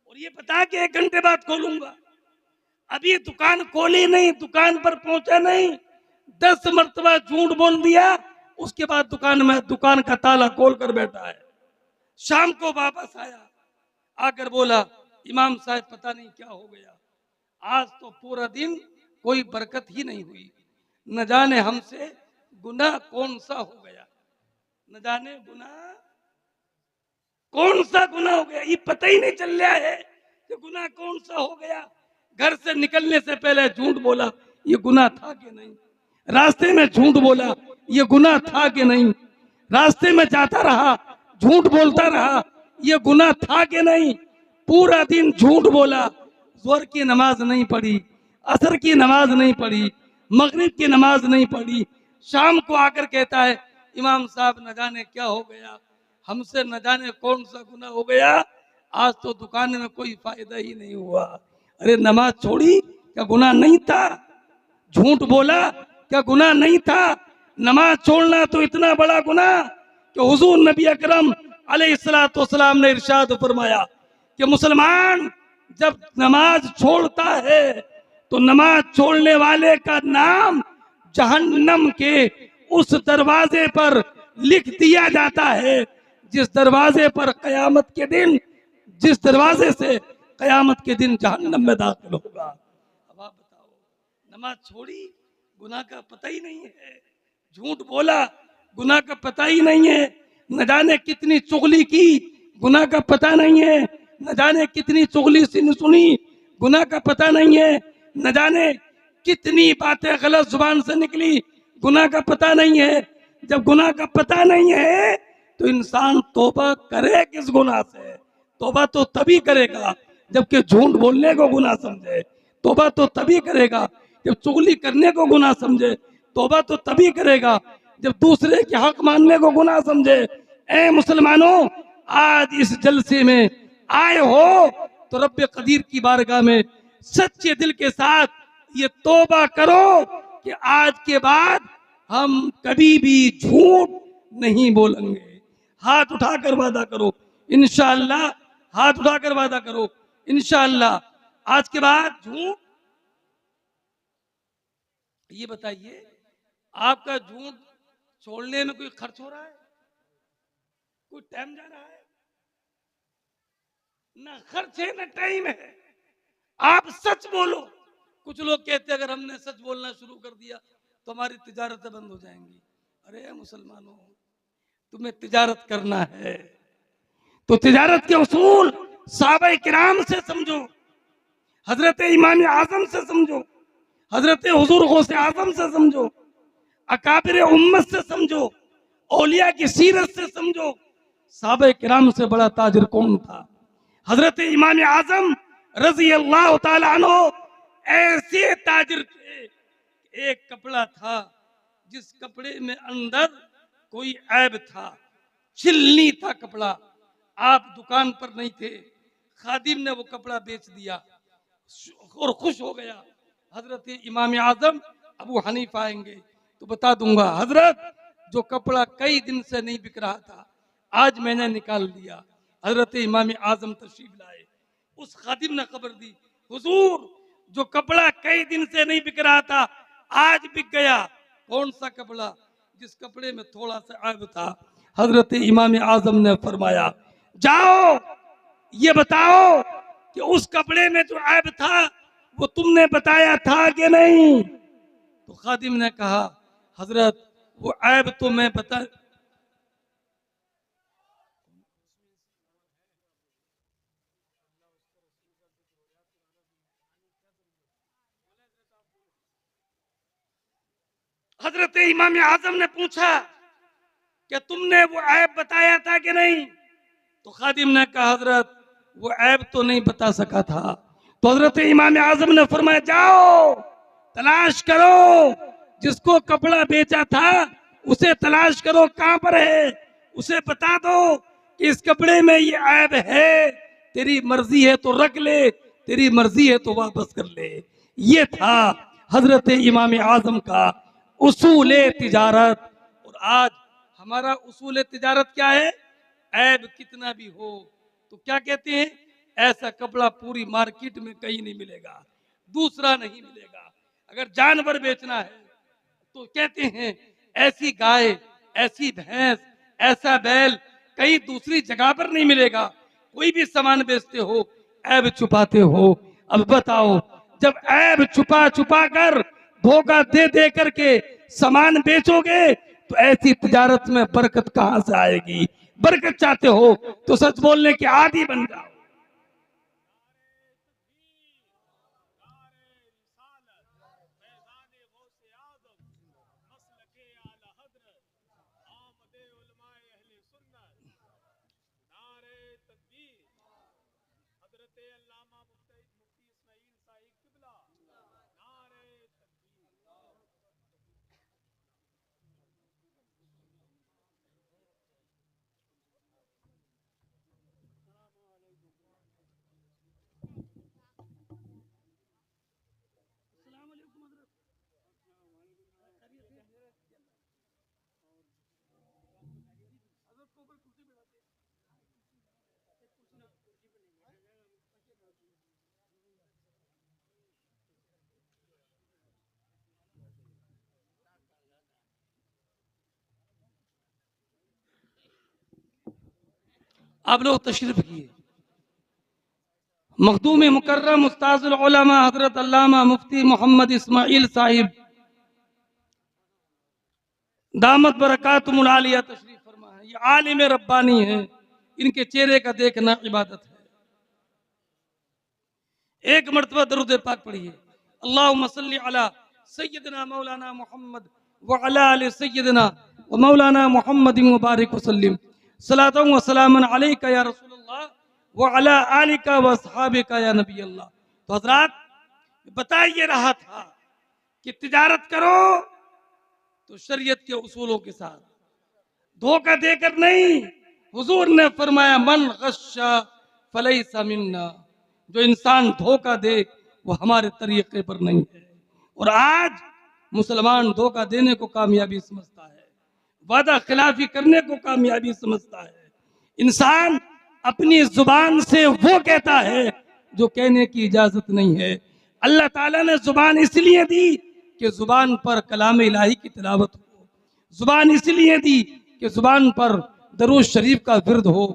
और ये बता के 1 घंटे बाद खोलूंगा। अभी दुकान खोली नहीं, दुकान पर पहुंचा नहीं, 10 मरतबा झूठ बोल दिया। उसके बाद दुकान का ताला खोल कर बैठा है। शाम को वापस आया, आकर बोला इमाम साहब पता नहीं क्या हो गया, आज तो पूरा दिन कोई बरकत ही नहीं हुई। न जाने हमसे गुनाह कौन सा हो गया, न जाने गुनाह कौन सा गुनाह हो गया। ये पता ही नहीं चल रहा है कि गुनाह कौन सा हो गया। घर से निकलने से पहले झूठ बोला, ये गुनाह था कि नहीं? रास्ते में झूठ बोला, ये गुनाह था कि नहीं? रास्ते में जाता रहा, झूठ बोलता रहा, ये गुनाह था कि नहीं? पूरा दिन झूठ बोला, जोहर की नमाज नहीं पढ़ी, असर की नमाज नहीं पढ़ी, मगरिब की नमाज नहीं पढ़ी। शाम को आकर कहता है इमाम साहब न जाने क्या हो गया, हमसे न जाने कौन सा गुनाह हो गया, आज तो दुकान में कोई फायदा ही नहीं हुआ। अरे नमाज छोड़ी क्या गुनाह नहीं था? झूठ बोला क्या गुनाह नहीं था? नमाज छोड़ना तो इतना बड़ा गुनाह कि हुजूर नबी अकरम अलैहिस्सलातु वस्सलाम ने इरशाद फरमाया कि मुसलमान जब नमाज छोड़ता है तो नमाज छोड़ने वाले का नाम जहन्नम के उस दरवाजे पर लिख दिया जाता है जिस दरवाजे पर कयामत के दिन, जिस दरवाजे से कयामत के दिन जहन्नम में दाखिल होगा। अब आप बताओ, नमाज छोड़ी, गुनाह का पता ही नहीं है, झूठ बोला, गुनाह का पता ही नहीं है, न जाने कितनी चुगली की, गुनाह का पता नहीं है, न जाने कितनी चुगली सुनी, गुनाह का पता नहीं है, न जाने कितनी बातें गलत जुबान से निकली, गुनाह का पता नहीं है। जब गुनाह का पता नहीं है तो इंसान तौबा करे किस गुनाह से? तौबा तो तभी करेगा जबकि झूठ बोलने को गुनाह समझे। तौबा तो तभी करेगा जब चुगली करने को गुनाह समझे। तौबा तो तभी करेगा जब दूसरे के हक मानने को गुनाह समझे। ए मुसलमानों, आज इस जलसे में आए हो तो रब्बे कदीर की बारगाह में सच्चे दिल के साथ ये तौबा करो कि आज के बाद हम कभी भी झूठ नहीं बोलेंगे। हाथ उठाकर वादा करो इंशाअल्लाह, हाथ उठाकर वादा करो इंशाअल्लाह, आज के बाद झूठ। ये बताइए, आपका झूठ छोड़ने में कोई खर्च हो रहा है? कोई टाइम जा रहा है? ना खर्च है ना टाइम है। आप सच बोलो। कुछ लोग कहते हैं अगर हमने सच बोलना शुरू कर दिया तो हमारी तिजारतें बंद हो जाएंगी। अरे मुसलमानों, तुम्हें तिजारत करना है तो तिजारत के उसूल सहाबाए किराम से समझो, हजरत इमाम आजम से समझो, हजरत हुजूर गौसे आजम से समझो, अकाबिर उम्मत से समझो, औलिया की सीरत से समझो। सहाबाए किराम से बड़ा ताजिर कौन था? हजरत इमाम आजम रजी अल्लाह ताला अन्हु ऐसे ताजिर थे। एक कपड़ा था जिस कपड़े में अंदर कोई ऐब था, छिलनी था कपड़ा। आप दुकान पर नहीं थे, खादिम ने वो कपड़ा बेच दिया और खुश हो गया। हजरत इमाम आजम अबू हनीफा आएंगे तो बता दूंगा, हजरत जो कपड़ा कई दिन से नहीं बिक रहा था आज मैंने निकाल दिया। हजरत इमाम आजम तशरीफ लाए, उस खादिम ने खबर दी, हुजूर जो कपड़ा कई दिन से नहीं बिक रहा था आज बिक गया। कौन सा कपड़ा? जिस कपड़े में थोड़ा सा ऐब था। हजरत इमाम आजम ने फरमाया, जाओ ये बताओ कि उस कपड़े में जो ऐब था वो तुमने बताया था कि नहीं? तो खादिम ने कहा, हजरत वो ऐब तो मैं बता। हजरत इमाम आजम ने पूछा कि तुमने वो ऐब बताया था कि नहीं? तो खादिम ने कहा, हजरत वो ऐब तो नहीं बता सका था। तो हजरत इमाम आजम ने फरमाया, जाओ तलाश करो जिसको कपड़ा बेचा था उसे तलाश करो कहां पर है, उसे बता दो कि इस कपड़े में ये ऐब है, तेरी मर्जी है तो रख ले, तेरी मर्जी है तो वापस कर ले। ये था हजरत इमाम आजम का उसूल तिजारत। और आज हमारा उसूल तिजारत क्या है? ऐब कितना भी हो तो क्या कहते हैं, ऐसा कपड़ा पूरी मार्केट में कहीं नहीं मिलेगा, दूसरा नहीं मिलेगा। अगर जानवर बेचना है तो कहते हैं ऐसी गाय, ऐसी भैंस, ऐसा बैल कहीं दूसरी जगह पर नहीं मिलेगा। कोई भी सामान बेचते हो ऐब छुपाते हो। अब बताओ, जब ऐब छुपा छुपा कर, धोखा दे दे करके सामान बेचोगे तो ऐसी तिजारत में बरकत कहां से आएगी? बरकत चाहते हो तो सच बोलने के आदी बन जाओ। आप लोग तशरीफ किए। मखदूम मुकर्रम उस्ताजुल उलमा हजरत अल्लामा मुफ्ती मोहम्मद इस्माइल साहिब दामत बरकातुहुल आलिया तशरीफ फरमा है। ये आलिम रब्बानी है, इनके चेहरे का देखना इबादत है। एक मर्तबा दरूद पाक पढ़िए, अल्लाहुम्मा सल्ली अला सय्यदना मौलाना मोहम्मद व अला आलि सय्यदना व मौलाना मोहम्मदिन व बारिक वसल्लिम सलातन व सलामन अलैका या रसूलल्लाह व अला आलिका व अस्हाबिका या नबी अल्लाह। तो हजरात, बता ये रहा था कि तिजारत करो तो शरीयत के उसूलों के साथ, धोखा देकर नहीं। हुजूर ने फरमाया मन गश्शा फलैसा मिन्ना, जो इंसान धोखा दे वो हमारे तरीके पर नहीं है। और आज मुसलमान धोखा देने को कामयाबी समझता है, वादा खिलाफी करने को कामयाबी समझता है। इंसान अपनी जुबान से वो कहता है जो कहने की इजाजत नहीं है। अल्लाह ताला ने जुबान इसलिए दी कि जुबान पर कलाम इलाही की तिलावत हो, जुबान इसलिए दी कि जुबान पर दरूद शरीफ का विर्द हो,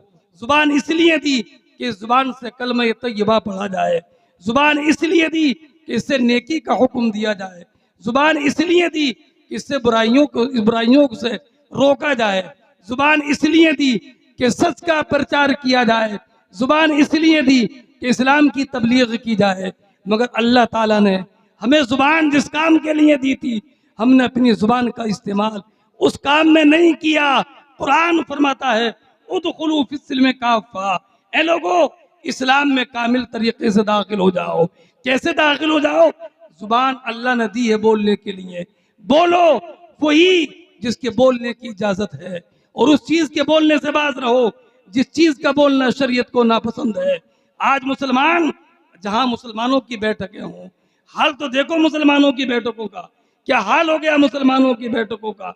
जुबान इसलिए दी कि जुबान से कलमा तय्यबा पढ़ा जाए, जुबान इसलिए दी कि इससे नेकी का हुक्म दिया जाए, जुबान इसलिए दी कि इससे बुराइयों से रोका जाए, जुबान इसलिए दी कि सच का प्रचार किया जाए, जुबान इसलिए दी कि इस्लाम की तबलीग की जाए। मगर अल्लाह ताला ने हमें जुबान जिस काम के लिए दी थी, हमने अपनी जुबान का इस्तेमाल उस काम में नहीं किया। कुरान फरमाता है उदखुलू फिस्सिल्म काफ़ा, ए लोगो इस्लाम में कामिल तरीके से दाखिल हो जाओ। कैसे दाखिल हो जाओ? जुबान अल्लाह ने दी है बोलने के लिए, बोलो वही जिसके बोलने की इजाजत है, और उस चीज के बोलने से बाज रहो जिस चीज का बोलना शरीयत को नापसंद है। आज मुसलमान, जहां मुसलमानों की बैठकें हों, हाल तो देखो मुसलमानों की बैठकों का क्या हाल हो गया। मुसलमानों की बैठकों का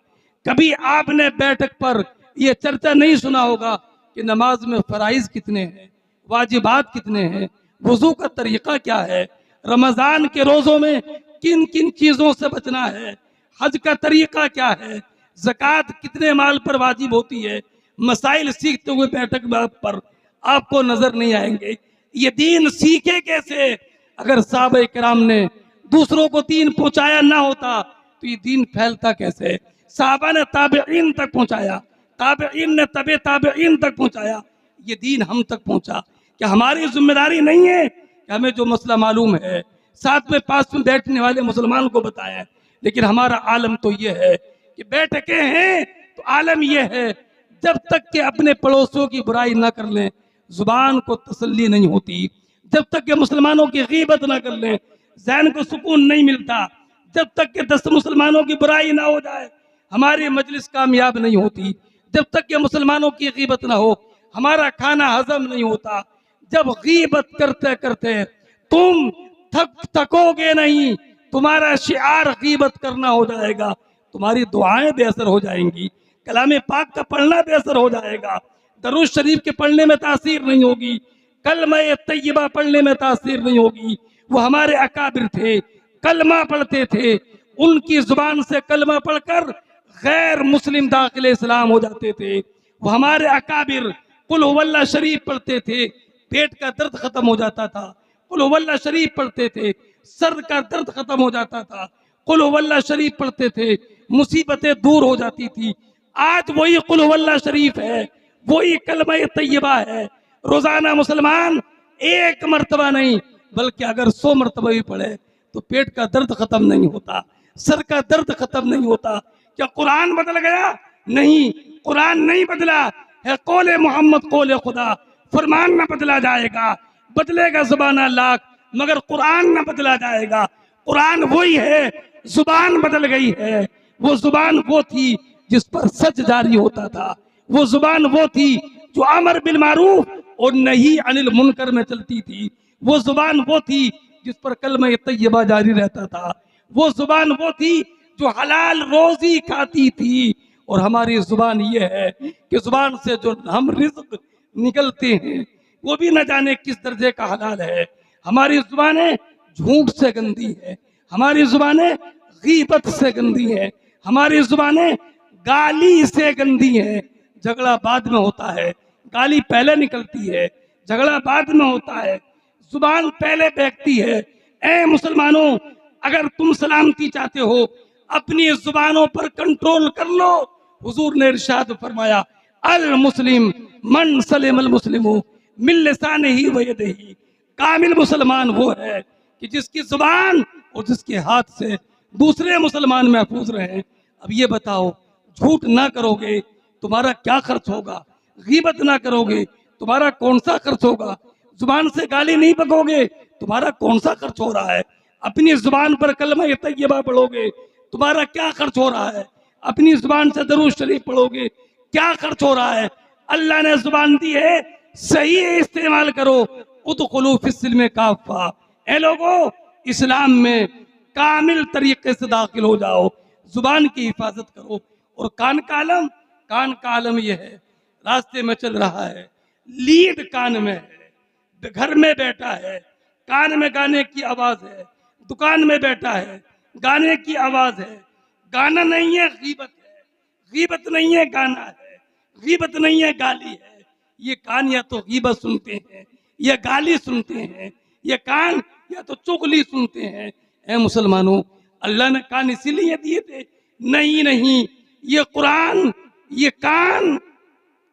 कभी आपने बैठक पर यह चर्चा नहीं सुना होगा कि नमाज में फराइज कितने हैं, वाजिबात कितने हैं, वुजू का तरीका क्या है, रमजान के रोजों में किन किन चीजों से बचना है, हज का तरीका क्या है, ज़कात कितने माल पर वाजिब होती है। मसाइल सीखते हुए बैठक पर आपको नजर नहीं आएंगे। ये दीन सीखे कैसे? अगर साहबे किराम ने दूसरों को दीन पहुंचाया ना होता तो ये दीन फैलता कैसे? साहबा ने ताबेईन तक पहुंचाया, ताबेईन ने तबे ताबेईन तक पहुंचाया, ये दीन हम तक पहुंचा। क्या हमारी जिम्मेदारी नहीं है कि हमें जो मसला मालूम है साथ में पास में बैठने वाले मुसलमान को बताएं? लेकिन हमारा आलम तो ये है कि बैठके हैं तो आलम ये है, जब तक कि अपने पड़ोसियों की बुराई ना कर लें जुबान को तसल्ली नहीं होती, जब तक कि मुसलमानों की गीबत ना कर लें जहन को सुकून नहीं मिलता, जब तक कि 10 मुसलमानों की बुराई ना हो जाए हमारी मजलिस कामयाब नहीं होती। जब तक कि मुसलमानों की गीबत ना हो, हमारा खाना हजम नहीं होता। जब गीबत करते करते तुम थकोगे नहीं, तुम्हारा शिआर गीबत करना हो जाएगा, तुम्हारी दुआएं बेअसर हो जाएंगी, कलाम पाक का पढ़ना बेअसर हो जाएगा, दरूद शरीफ के पढ़ने में तासीर नहीं होगी, कलमा तैयबा पढ़ने में तासीर नहीं होगी। वो हमारे अकाबिर थे, कलमा पढ़ते थे, उनकी जुबान से कलमा पढ़कर गैर मुस्लिम दाखिल इस्लाम हो जाते थे। वो हमारे अकाबिर कुल हुवल्लाह शरीफ पढ़ते थे, पेट का दर्द खत्म हो जाता था। कुल हुवल्लाह शरीफ पढ़ते थे, सर का दर्द खत्म हो जाता था। कुल हुवल्लाह शरीफ पढ़ते थे, मुसीबतें दूर हो जाती थी। आज वही कुल हुवल्लाह शरीफ है, वही कलमा तैयबा है। रोजाना मुसलमान एक मर्तबा नहीं बल्कि अगर 100 मर्तबा भी पढ़े तो पेट का दर्द खत्म नहीं होता, सर का दर्द खत्म नहीं होता। क्या कुरान बदल गया? नहीं, कुरान नहीं बदला है। कौले मोहम्मद कौले खुदा, फरमान न बदला जाएगा, बदलेगा ज़बाना लाख मगर कुरान न बदला जाएगा। कुरान वही है, जुबान बदल गई है। वो जुबान वो थी जिस पर सच जारी होता था, वो जुबान वो थी जो अमर बिल मारूफ और नहीं अनिल मुनकर में चलती थी। वो जुबान वो थी जिस पर कलमा तैयबा जारी रहता था। वो जुबान वो थी जो हलाल रोजी खाती थी। और हमारी जुबान ये है कि जुबान से जो हम रिज्क निकलते हैं वो भी न जाने किस दर्जे का हलाल है। हमारी जुबानें झूठ से गंदी है, हमारी जुबानें गीबत से गंदी है, हमारी जुबानें गाली से गंदी है। झगड़ा बाद में होता है, गाली पहले निकलती है, झगड़ा बाद में होता है, जुबान पहले बहकती है। ए मुसलमानों, अगर तुम सलामती चाहते हो अपनी जुबानों पर कंट्रोल कर लो। हुजूर ने इरशाद फरमाया, अल मुस्लिम मन सलिम अल मुस्लिमु मिन लिसानिही व यदिही। कामिल मुसलमान वो है कि जिसकी जुबान और जिसके हाथ से दूसरे मुसलमान महफूज रहे। अब ये बताओ, झूठ ना करोगे तुम्हारा क्या खर्च होगा? गीबत ना करोगे तुम्हारा कौन सा खर्च होगा? जुबान से गाली नहीं बकोगे तुम्हारा कौन सा खर्च हो रहा है? अपनी जुबान पर कलमा तैयबा पढ़ोगे तुम्हारा क्या खर्च हो रहा है? अपनी जुबान से दरूद शरीफ पढ़ोगे क्या खर्च हो रहा है? अल्लाह ने जुबान दी है, सही इस्तेमाल करो। उदखुलू फिस्सिल्म काफ़ा, ए लोगो इस्लाम में कामिल तरीके से दाखिल हो जाओ। जुबान की हिफाजत करो। और कान का आलम यह है, रास्ते में चल रहा है, लीड कान में है, घर में बैठा है, कान में गाने की आवाज है, दुकान में बैठा है, गाने की आवाज है। गाना नहीं है, गीबत है, गीबत नहीं है, गाना है, गीबत नहीं है, गाली है। ये कान या तो गीबत सुनते हैं या गाली सुनते हैं, ये कान या तो चुगली सुनते हैं। ऐ मुसलमानों, अल्लाह ने कान इसीलिए दिए थे? नहीं, ये कुरान, ये कान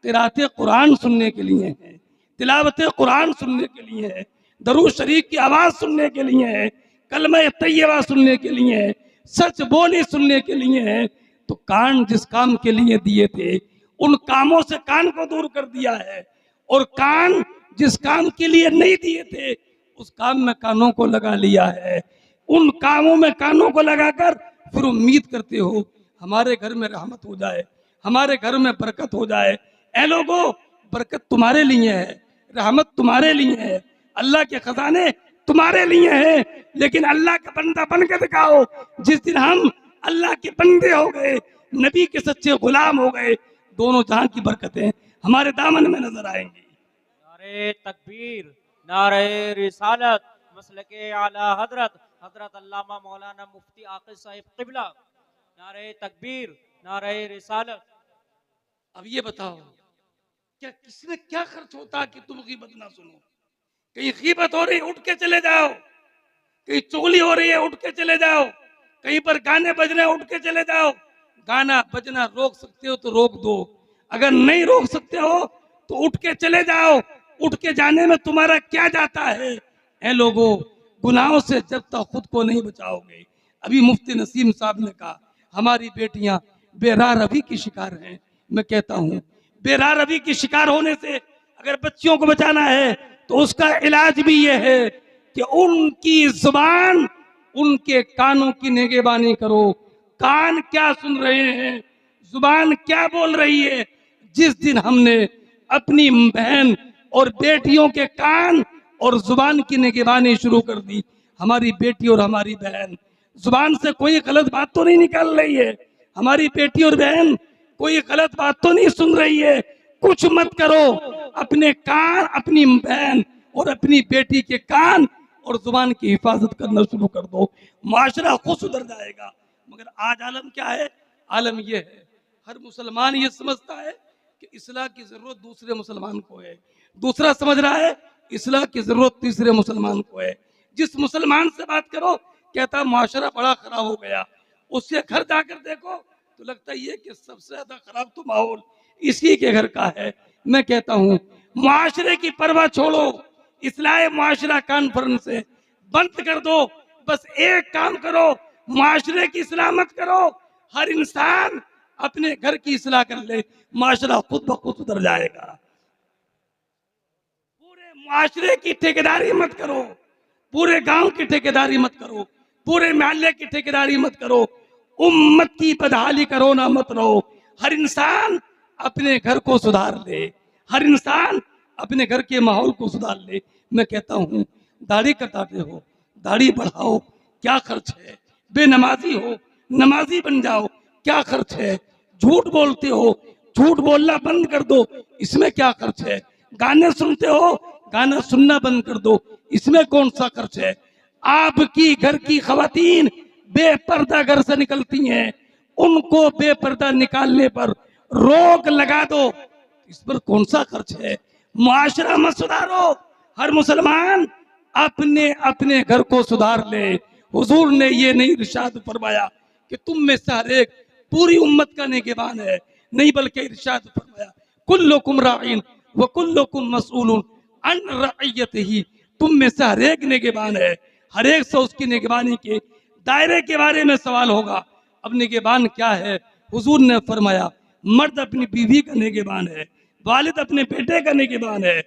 तिराते कुरान सुनने के लिए है, तिलावत कुरान सुनने के लिए है, दरूद शरीफ की आवाज सुनने के लिए है, कलमा तैयबा सुनने के लिए है, सच बोली सुनने के लिए है। तो कान जिस काम के लिए दिए थे उन कामों से कान को दूर कर दिया है, और कान जिस काम के लिए नहीं दिए थे उस काम में कानों को लगा लिया है। उन कामों में कानों को लगाकर फिर उम्मीद करते हो हमारे घर में रहमत हो जाए, हमारे घर में बरकत हो जाए। ऐ लोगो, बरकत तुम्हारे लिए है, रहमत तुम्हारे लिए है, अल्लाह के खजाने तुम्हारे लिए है। लेकिन अल्लाह का बंदा बन के दिखाओ। जिस दिन हम अल्लाह के बंदे हो गए, नबी के सच्चे गुलाम हो गए, दोनों जहां की बरकतें हमारे दामन में नजर आएंगी। नारे तकबीर, नारे रिसालत, मसलके आला हजरत हजरत अल्लामा मौलाना मुफ्ती आकिब साहिब क़िबला। नारे तकबीर, नारे रिसालत। अब ये बताओ, क्या किसने क्या खर्च होता कि तुम गीबत ना सुनो? कहीं गीबत हो रही उठ के चले जाओ, कहीं चुगली हो रही है उठ के चले जाओ, कहीं पर गाने बज रहे हैं उठ के चले जाओ। गाना बजना रोक सकते हो तो रोक दो, अगर नहीं रोक सकते हो तो उठ के चले जाओ। उठ के जाने में तुम्हारा क्या जाता है? ऐ लोगों, गुनाहों से जब तक खुद को नहीं बचाओगे, अभी मुफ्ती नसीम साहब ने कहा हमारी बेटियां बेरारवी की शिकार हैं। मैं कहता हूँ बेरारवी की शिकार होने से अगर बच्चियों को बचाना है तो उसका इलाज भी ये है कि उनकी जुबान, उनके कानों की निगहबानी करो। कान क्या सुन रहे हैं जुबान क्या बोल रही है। जिस दिन हमने अपनी बहन और बेटियों के कान और जुबान की निगरानी शुरू कर दी, हमारी बेटी और हमारी बहन जुबान से कोई गलत बात तो नहीं निकल रही है, हमारी बेटी और बहन कोई गलत बात तो नहीं सुन रही है। कुछ मत करो, अपने कान, अपनी बहन और अपनी बेटी के कान और जुबान की हिफाजत करना शुरू कर दो, माशरा खुद सुधर जाएगा। मगर आज आलम क्या है? आलम यह है, हर मुसलमान ये समझता है कि इस्लाह की जरूरत दूसरे मुसलमान को है, दूसरा समझ रहा है इस्लाह की जरूरत तीसरे मुसलमान को है। जिस मुसलमान से बात करो कहता माशरा बड़ा खराब हो गया, उसके घर जाकर देखो तो लगता ही है कि सबसे ज्यादा खराब तो माहौल इसी के घर का है। मैं कहता हूँ माशरे की परवाह छोड़ो, इस्लाह माशरा कॉन्फ्रेंस से बंद कर दो, बस एक काम करो, माशरे की इस्लाह मत करो, हर इंसान अपने घर की इस्लाह कर ले, माशरा खुद ब खुद सुधर जाएगा। पूरे माशरे की ठेकेदारी मत करो, पूरे गांव की ठेकेदारी मत करो, पूरे मोहल्ले की ठेकेदारी मत करो, उम्मत की बदहाली करो ना मत रहो। हर इंसान अपने घर को सुधार ले, हर इंसान अपने घर के माहौल को सुधार ले। मैं कहता हूँ दाढ़ी कटाते हो, दाढ़ी बढ़ाओ, क्या खर्च है? बेनमाजी हो, नमाजी बन जाओ, क्या खर्च है? झूठ बोलते हो, झूठ बोलना बंद कर दो, इसमें क्या खर्च है? गाने सुनते हो, गाना सुनना बंद कर दो, इसमें कौन सा खर्च है? आपकी घर की खवातीन बेपर्दा घर से निकलती हैं, उनको बेपर्दा निकालने पर रोक लगा दो, इस पर कौन सा खर्च है? मुआशरा मत सुधारो, हर मुसलमान अपने अपने घर को सुधार ले। हुजूर ने ये नहीं इरशाद फरमाया कि तुम में से हर एक पूरी उम्मत का निगहबान है, नहीं बल्कि इरशाद फरमाया कुल्लुकुम राइन व कुल्लुकुम मसऊलुन अन रइयतिही, तुम में से हर एक निगहबान है, हर एक से उसकी निगहबानी के दायरे के बारे में सवाल होगा। अब निगहबान क्या है? हुजूर ने फरमाया मर्द अपनी बीवी का निगहबान है, वालिद अपने बेटे का निगहबान है,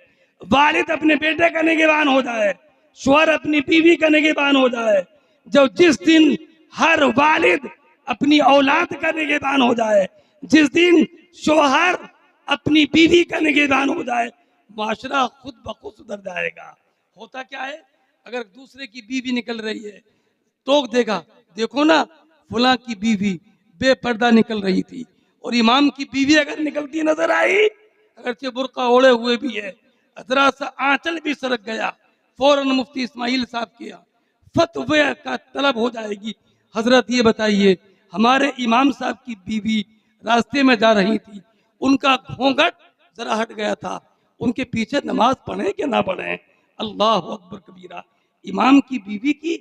वालिद अपने बेटे का निगहबान हो जाए, शौहर अपनी बीवी का निगहबान हो जाए। जब जिस दिन हर वालिद अपनी औलाद का निगहबान हो जाए, जिस दिन शौहर अपनी बीवी का निगहबान हो जाए, माशरा खुद ब खुद सुधर जाएगा। होता क्या है, अगर दूसरे की बीवी निकल रही है टोक देगा, देखो ना फुला की बीवी बेपर्दा निकल रही थी, और इमाम की बीवी अगर निकलती नजर आई, अगरचे बुर्का ओढ़े हुए भी है, जरा सा आंचल भी सरक गया, फौरन मुफ्ती इस्माइल साहब के यहाँ फतवे का तलब हो जाएगी। हजरत ये बताइए, हमारे इमाम साहब की बीवी रास्ते में जा रही थी, उनका घोंघट जरा हट गया था, उनके पीछे नमाज पढ़े कि ना पढ़े? अल्लाह अकबर कबीरा। इमाम की बीवी की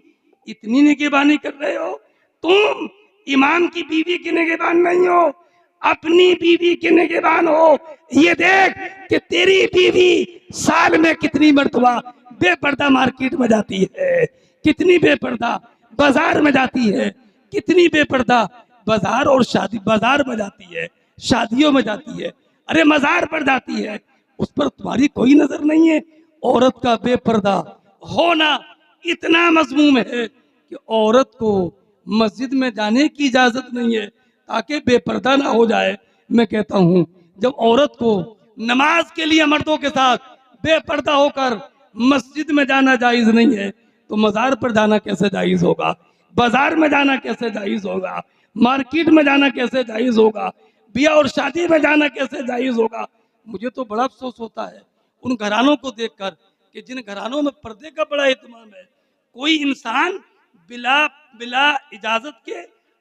इतनी निगहबानी कर रहे हो तुम, इमाम की बीवी की निगहबान नहीं हो, अपनी बीवी की निगहबान हो। ये देख कि तेरी बीवी साल में कितनी मर्तबा बेपर्दा मार्केट में जाती है, कितनी बेपर्दा बाजार में जाती है, कितनी बेपर्दा बाजार और शादी, बाजार में जाती है, शादियों में जाती है, अरे मजार पर जाती है, उस पर तुम्हारी कोई नजर नहीं है। औरत का बेपर्दा होना इतना मजमूम है कि औरत को मस्जिद में जाने की इजाजत नहीं है ताकि बेपर्दा ना हो जाए। मैं कहता हूँ जब औरत को नमाज के लिए मर्दों के साथ बेपर्दा होकर मस्जिद में जाना जायज नहीं है, तो मजार पर जाना कैसे जायज होगा? बाजार में जाना कैसे जायज होगा? मार्केट में जाना कैसे जायज होगा? ब्याह और शादी में जाना कैसे जायज होगा? मुझे तो बड़ा अफसोस होता है उन घरानों को देखकर कि जिन घरानों में पर्दे का बड़ा एहतमाम है। कोई इंसान बिला इजाजत के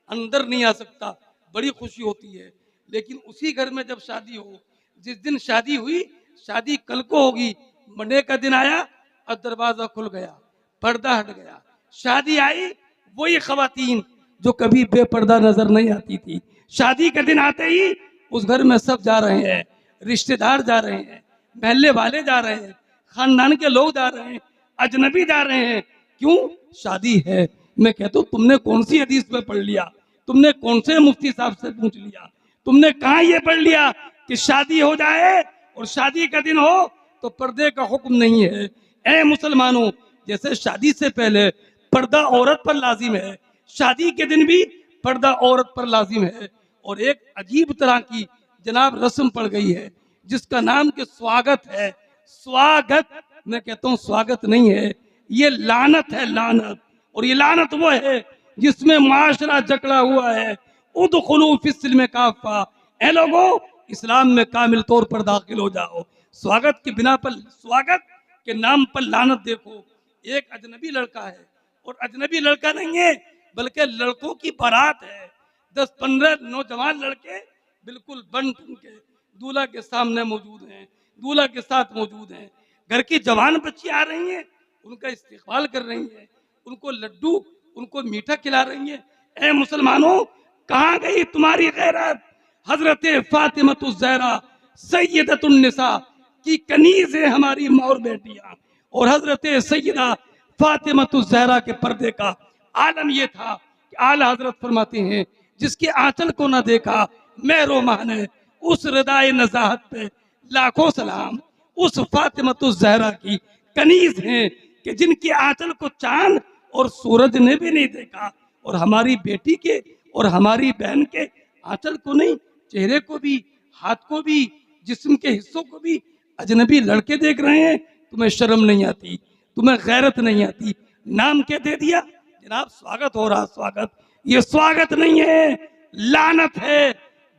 अंदर नहीं आ सकता, बड़ी खुशी होती है, लेकिन उसी घर में जब शादी हो, जिस दिन शादी हुई, शादी कल को होगी, मंडे का दिन आया और दरवाजा खुल गया, पर्दा हट गया, शादी आई, वही खवातीन जो कभी बेपर्दा नजर नहीं आती थी, शादी के दिन आते ही उस घर में सब जा रहे हैं, रिश्तेदार जा रहे हैं, महल्ले वाले जा रहे हैं, खानदान के लोग जा रहे हैं, अजनबी जा रहे हैं। क्यों? शादी है। मैं कहता हूँ तुमने कौन सी हदीस में पढ़ लिया, तुमने कौन से मुफ्ती साहब से पूछ लिया, तुमने कहाँ ये पढ़ लिया कि शादी हो जाए और शादी का दिन हो तो पर्दे का हुक्म नहीं है? ऐ मुसलमानों, जैसे शादी से पहले पर्दा औरत पर लाजिम है, शादी के दिन भी पर्दा औरत पर लाजिम है, और एक अजीब तरह की जनाब रस्म पड़ गई है जिसका नाम के स्वागत है। स्वागत, मैं कहता हूँ स्वागत नहीं है, ये लानत है, लानत। और ये लानत वो है जिसमें माशरा जकड़ा हुआ है। उदखुलू फिस्सिल्म काफा, ए लोगों इस्लाम में कामिल तौर पर दाखिल हो जाओ। स्वागत के बिना पर, स्वागत के नाम पर लानत। देखो एक अजनबी लड़का है, और अजनबी लड़का नहीं है बल्कि लड़कों की बारात है। 10-15 नौजवान लड़के बिल्कुल बन ठन के दूल्हा के सामने मौजूद हैं, दूल्हा के साथ मौजूद हैं। घर की जवान बच्ची आ रही हैं, उनका इस्तेकबाल कर रही हैं, उनको लड्डू, उनको मीठा खिला रही हैं। ए मुसलमानों, कहाँ गई तुम्हारी गैरत? हजरत फातिमतुज़ ज़हरा सैयदतुन निसा की कनीज है हमारी मौर बेटियां। और हजरत सैयदा फातिमतुज़ ज़हरा के पर्दे का आलम यह था कि आला हजरत फरमाते हैं, जिसके आंचल को ना देखा मेरो माह ने, उस रदाए नज़ाहत पे लाखों सलाम। उस फातिमतुज़ ज़हरा की कनीज हैं कि जिनके आंचल को चांद और सूरज ने भी नहीं देखा। और हमारी बेटी के और हमारी बहन के आंचल को नहीं, चेहरे को भी, हाथ को भी, जिस्म के हिस्सों को भी अजनबी लड़के देख रहे हैं। तुम्हें शर्म नहीं आती? तुम्हें गैरत नहीं आती? नाम क्या दे दिया जनाब? स्वागत हो रहा। स्वागत, ये स्वागत नहीं है, लानत है।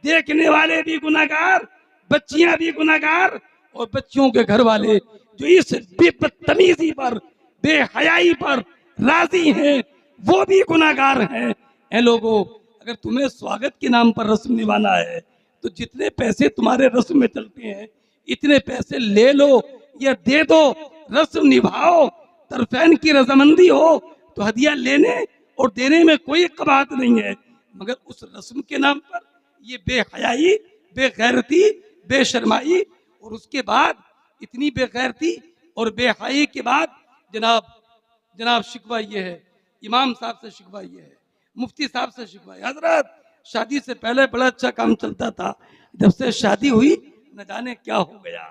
देखने वाले भी गुनाहगार, बच्चियां भी गुनाहगार, और बच्चियों के घर वाले जो इस बेबदतमीजी पर, बेहयाई पर राजी हैं, वो भी गुनाहगार हैं। ऐ लोगों, अगर तुम्हें स्वागत के नाम पर रस्म निभाना है तो जितने पैसे तुम्हारे रस्म में चलते हैं इतने पैसे ले लो या दे दो, रस्म निभाओ। तरफैन की रजामंदी हो तो हदिया लेने और देने में कोई कबात नहीं है, मगर उस रस्म के नाम पर ये बेहयाई, बेगैरती, बेशर्माई, और उसके बाद इतनी बेगैरती और बेहयाई के बाद जनाब शिकवा ये है, इमाम साहब से शिकवा ये है, मुफ्ती साहब से शिकवा है। हजरत शादी से पहले बड़ा अच्छा काम चलता था, जब से शादी हुई न जाने क्या हो गया।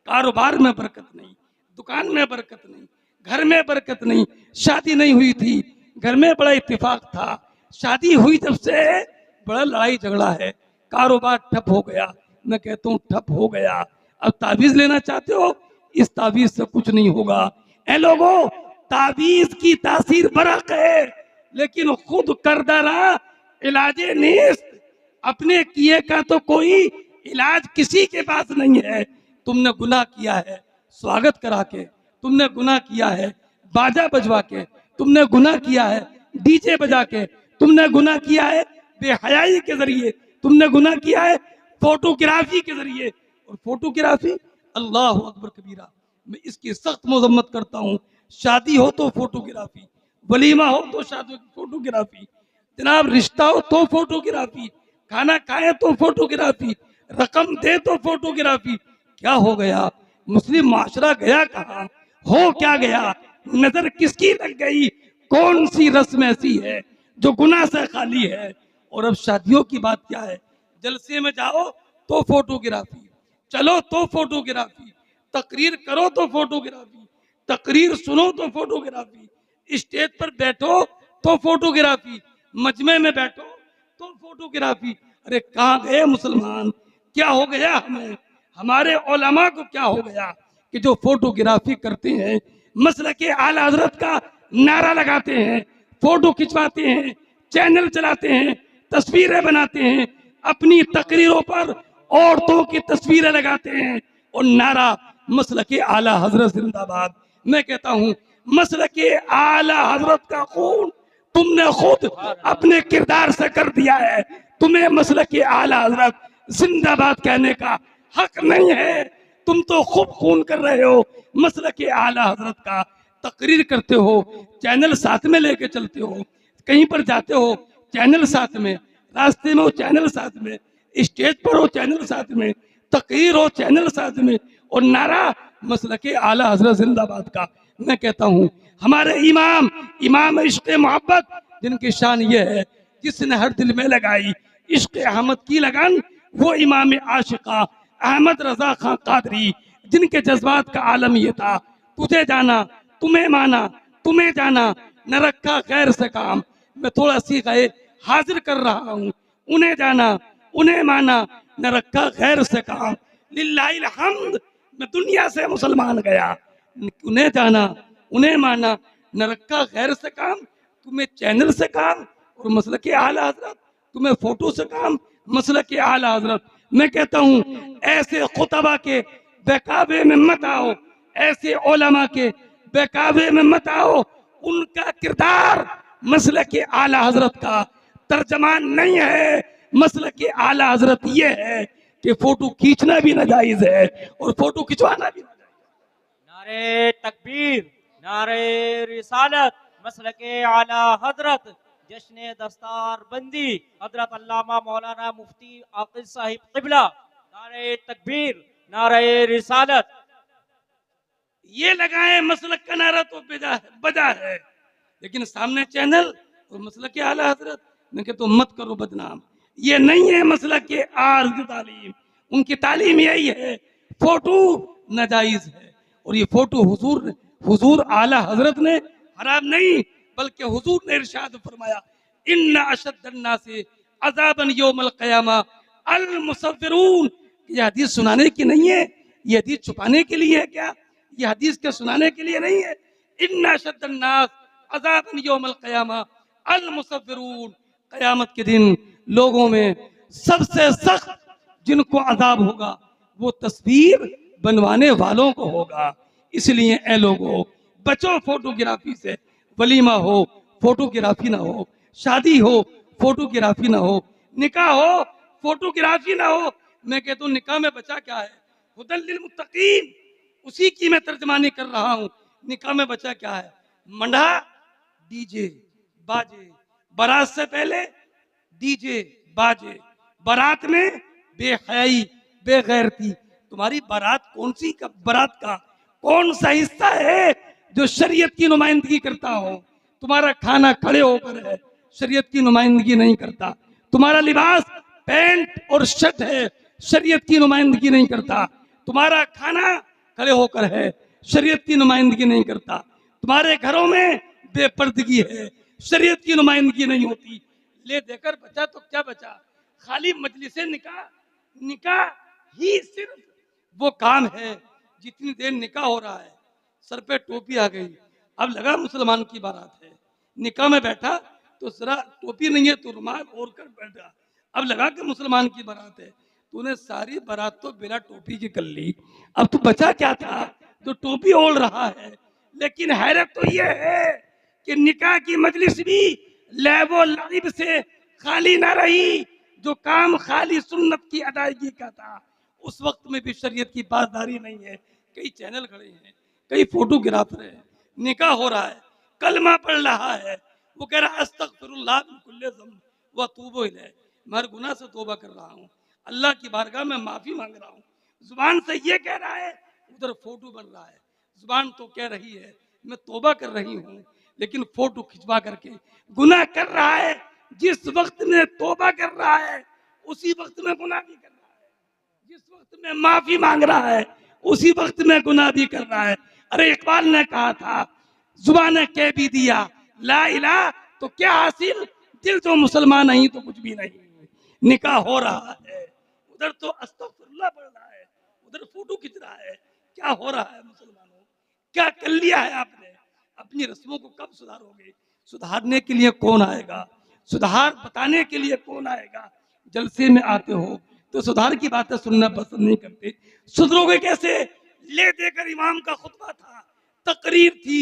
कारोबार में बरकत नहीं, दुकान में बरकत नहीं, घर में बरकत नहीं। शादी नहीं हुई थी, घर में बड़ा इत्तेफाक था। शादी हुई जब से बड़ा लड़ाई झगड़ा है, कारोबार ठप हो गया। मैं कहता हूँ ठप हो गया। अब ताबीज लेना चाहते हो, इस ताबीज से कुछ नहीं होगा। ऐ लोगों, ताबीज की तासीर बरक है, लेकिन खुद करदारा इलाजे नेस्त, अपने किए का तो कोई इलाज किसी के पास नहीं है। तुमने गुनाह किया है स्वागत करा के, तुमने गुनाह किया है बाजा बजवा के, तुमने गुनाह किया है डीजे बजा के, तुमने गुनाह किया है बेहयाई के जरिए, तुमने गुनाह किया है फोटोग्राफी के जरिए। और फोटोग्राफी, अल्लाह अकबर कबीरा, मैं इसकी सख्त मजम्मत करता हूँ। शादी हो तो फोटोग्राफी, वलीमा हो तो शादी फोटोग्राफी, जनाब रिश्ता हो तो फोटोग्राफी, खाना खाए तो फोटोग्राफी, रकम दे तो फोटोग्राफी। क्या हो गया? मुस्लिम माशरा गया कहाँ? हो क्या गया? नजर किसकी लग गई? कौन सी रस्म ऐसी है जो गुनाह से खाली है? और अब शादियों की बात क्या है? जलसे में जाओ तो फोटोग्राफी, चलो तो फोटोग्राफी, तकरीर करो तो फोटोग्राफी, तकरीर सुनो तो फोटोग्राफी, स्टेज पर बैठो तो फोटोग्राफी, मजमे में बैठो तो फोटोग्राफी। अरे कहाँ गए मुसलमान? क्या हो गया हमें? हमारे उलमा को क्या हो गया कि जो फोटोग्राफी करते हैं, मसलके आला हजरत का नारा लगाते हैं, फोटो खिंचवाते हैं, चैनल चलाते हैं, तस्वीरें बनाते हैं, अपनी तकरीरों पर औरतों की तस्वीरें लगाते हैं और नारा मसलके आला हजरत जिंदाबाद। मैं कहता हूँ मसलके आला हजरत का खून तुमने खुद अपने किरदार से कर दिया है। तुम्हें मसलके आला हजरत जिंदाबाद कहने का हक नहीं है। तुम तो खूब खून कर रहे हो, मसलके आला हजरत का तकरीर करते हो, चैनल साथ में लेके चलते हो, कहीं पर जाते हो चैनल साथ में, रास्ते में हो चैनल साथ में, स्टेज पर हो चैनल साथ में, तकरीर हो चैनल साथ में, और नारा मसलके आला हजरत जिंदाबाद का। मैं कहता हूँ हमारे इमाम इश्क मोहब्बत, जिनकी शान ये है जिसने हर दिल में लगाई इश्क अहमद की लगन, वो इमाम आशिका अहमद रजा खां कादरी, जिनके जज्बात का आलम ये था, तुझे जाना तुम्हें माना, तुम्हें जाना न रखा गैर से काम। मैं थोड़ा सी गए हाजिर कर रहा हूँ, उन्हें जाना उन्हें माना न रखा गैर से काम। लिल्लाहिल हम्द, मैं दुनिया से मुसलमान गया। उन्हें जाना, उन्हें माना, न रखा गैर से काम। तुम्हें चैनल से काम और मसलक के आला हजरत, तुम्हें फोटो से काम, मसलक के आला हजरत। मैं कहता हूँ ऐसे खुतबा के बेकाबे में मत आओ, ऐसे उलमा के बेकाबे में मत आओ। उनका किरदार मसलक के आला हजरत का तर्जमान नहीं है। मसलक के आला हजरत ये है कि फोटो खींचना भी नाजायज है और फोटो खिंचवाना भी नाजायज है। नारे तकबीर, नारे रिसालत, मसलके आला हजरत, जश्न दस्तार बंदी हजरत अल्लामा मौलाना मुफ्ती आकिल साहिब क़िबला। नारे तकबीर, नारे रिसालत। ये लगाए मसलक का नारा तो बजा है, लेकिन सामने चैनल और मसलक के आला हजरत, मैं कहता हूं मत करो बदनाम। ये नहीं है मसलक के आर्ज तालीम। उनकी तालीम यही है फोटो नाजायज है। और ये फोटो हुजूर आला हजरत ने हराम नहीं, बल्कि हुजूर ने इरशाद फरमाया, इन्ना अशद्दन्नासी अज़ाबन यौमल क़यामा अल मुसव्विरून। ये हदीस सुनाने की नहीं है, ये हदीस छुपाने के लिए है क्या? ये हदीस के सुनाने के लिए नहीं है। इन्ना अशद्दन्नास अज़ाबन यौमल क़यामा अल मुसव्विरून। क़यामत के दिन लोगों में सबसे सख्त जिनको अजाब होगा वो तस्वीर बनवाने वालों को होगा। इसलिए ए लोगों, बचो फोटोग्राफी से। वलीमा हो फोटोग्राफी ना हो, शादी हो फोटोग्राफी ना हो, निकाह हो फोटोग्राफी ना हो। मैं कहता हूँ निकाह में बचा क्या है? हुदल लिल मुत्तकीन, उसी की मैं तर्जमानी कर रहा हूँ। निकाह में बचा क्या है? मंडा, डीजे, बाजे। बारात से पहले डीजे बाजे, बारात में बेहयाई बेगैरती। तुम्हारी बारात कौन सी बारात का कौन सा हिस्सा है जो शरीयत की नुमाइंदगी करता हो? तुम्हारा खाना खड़े होकर है, शरीयत की नुमाइंदगी नहीं करता। तुम्हारा लिबास पैंट और शर्ट है, शरीयत की नुमाइंदगी नहीं करता। तुम्हारा खाना खड़े होकर है, शरीयत की नुमाइंदगी नहीं करता। तुम्हारे घरों में बेपर्दगी है, शरीयत की नुमाइंदगी नहीं होती। ले देकर बचा तो क्या बचा? खाली मजलिसे निकाह। निकाह ही सिर्फ वो काम है, जितनी देर निकाह हो रहा है सर पे टोपी आ गई, अब लगा मुसलमान की बारात है। निकाह में बैठा तो जरा टोपी नहीं है तो रुमाल ओढ़ कर बैठा, अब लगा कि मुसलमान की बारात है। तूने सारी बारात तो बिना टोपी की कर ली, अब तू बचा क्या था जो टोपी ओढ़ रहा है। लेकिन हैरत तो ये है कि निकाह की मजलिस भी लैबो लाइब से खाली ना रही। जो काम खाली सुन्नत की अदायगी का था, उस वक्त में भी शरीयत की पासदारी नहीं है। कई चैनल खड़े हैं, कई फोटोग्राफर हैं, निकाह हो रहा है, कलमा पढ़ रहा है, वो कह रहा अस्तगफिरुल्लाह मिन कुल्ली ज़ंब व तूबू इलैह, मैं हर गुनाह से तौबा कर रहा हूँ, अल्लाह की बारगाह में माफी मांग रहा हूँ। जुबान से ये कह रहा है, उधर फोटो बन रहा है। जुबान तो कह रही है मैं तौबा कर रही हूँ, लेकिन फोटो खिंचवा करके गुनाह कर रहा है। जिस वक्त में तौबा कर रहा है उसी वक्त में गुनाह भी कर रहा है, जिस वक्त में माफी मांग रहा है उसी वक्त में गुनाह भी कर रहा है। अरे इकबाल ने कहा था, जुबान कह भी दिया ला इलाहा तो क्या हासिल, दिल तो मुसलमान नहीं तो कुछ भी नहीं। निकाह हो रहा है, उधर तो अस्तगफिरुल्लाह पढ़ रहा है, उधर फोटो खींच रहा है। क्या हो रहा है मुसलमानों? क्या कर लिया है आपने? अपनी रस्मों को कब सुधारोगे? सुधारने के लिए कौन आएगा? सुधार बताने के लिए कौन आएगा? जलसे में आते हो तो सुधार की बातें सुनना पसंद नहीं करते। सुधरोगे कैसे? ले देकर इमाम का खुतबा था, तकरीर थी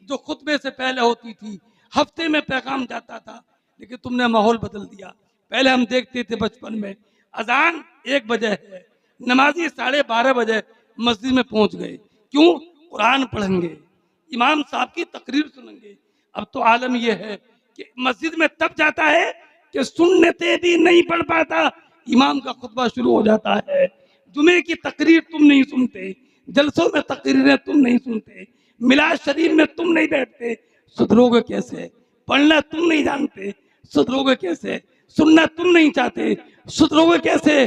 जो खुतबे से पहले होती थी, हफ्ते में पैगाम जाता था, लेकिन तुमने माहौल बदल दिया। पहले हम देखते थे बचपन में अजान 1 बजे है, नमाजी 12:30 बजे मस्जिद में पहुंच गए। क्यों? कुरान पढ़ेंगे, इमाम साहब की तकरीर सुनेंगे। अब तो आलम यह है कि मस्जिद में तब जाता है कि सुन्नतें भी नहीं पढ़ पाता, इमाम का खुतबा शुरू हो जाता है। जुमे की तकरीर तुम नहीं सुनते, जलसों में तकरीरें तुम नहीं सुनते, मिलाद शरीफ में तुम नहीं बैठते। सुधरोगे कैसे? पढ़ना तुम नहीं जानते, सुधरोगे कैसे? सुनना तुम नहीं चाहते, सुधरोगे कैसे?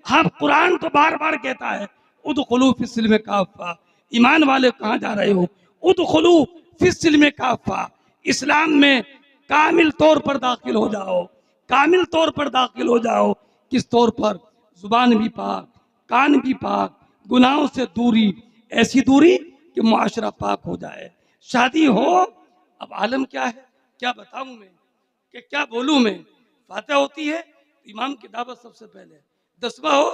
हाँ, कुरान तो बार बार कहता है उदखुलू फिस्सिल्म काफ़ा, ईमान वाले कहाँ जा रहे हो? उदखुलू फिस्सिल्म काफ़ा, इस्लाम में कामिल तौर पर दाखिल हो जाओ, कामिल तौर पर दाखिल हो जाओ। किस तौर पर? जुबान भी पाक, कान भी पाक, गुनाहों से दूरी, ऐसी दूरी कि मुआशरा पाक हो जाए। शादी हो, अब आलम क्या है, क्या बताऊं मैं, कि क्या बोलूं मैं। फातिहा होती है तो इमाम की दावत सबसे पहले, 10वां हो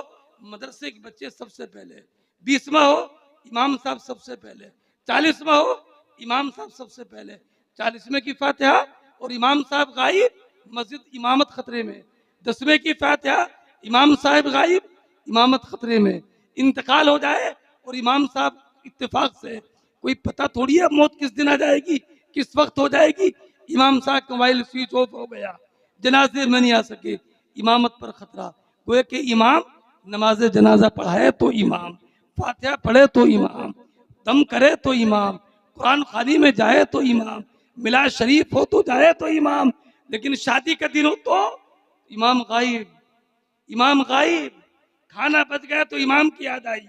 मदरसे के बच्चे सबसे पहले, 20वां हो इमाम साहब सबसे पहले, 40वां हो इमाम साहब सबसे पहले, 40वें की फातिहा और इमाम साहब गायब, मस्जिद इमामत खतरे में, 10वें की फातिहा इमाम साहब गायब, इमामत खतरे में, इंतकाल हो जाए और इमाम साहब इत्तेफाक से, कोई पता थोड़ी है मौत किस दिन आ जाएगी, किस वक्त हो जाएगी। इमाम साहब का मोबाइल स्विच ऑफ हो गया, जनाजे में नहीं आ सके, इमामत पर खतरा। गोया कि इमाम नमाज जनाजा पढ़ाए तो इमाम, फातिहा पढ़े तो इमाम, दम करे तो इमाम, कुरान खानी में जाए तो इमाम, मिलाद शरीफ हो तो जाए तो इमाम। लेकिन शादी का दिन हो तो इमाम गायब, इमाम गायब। खाना बच गया तो इमाम की याद आई,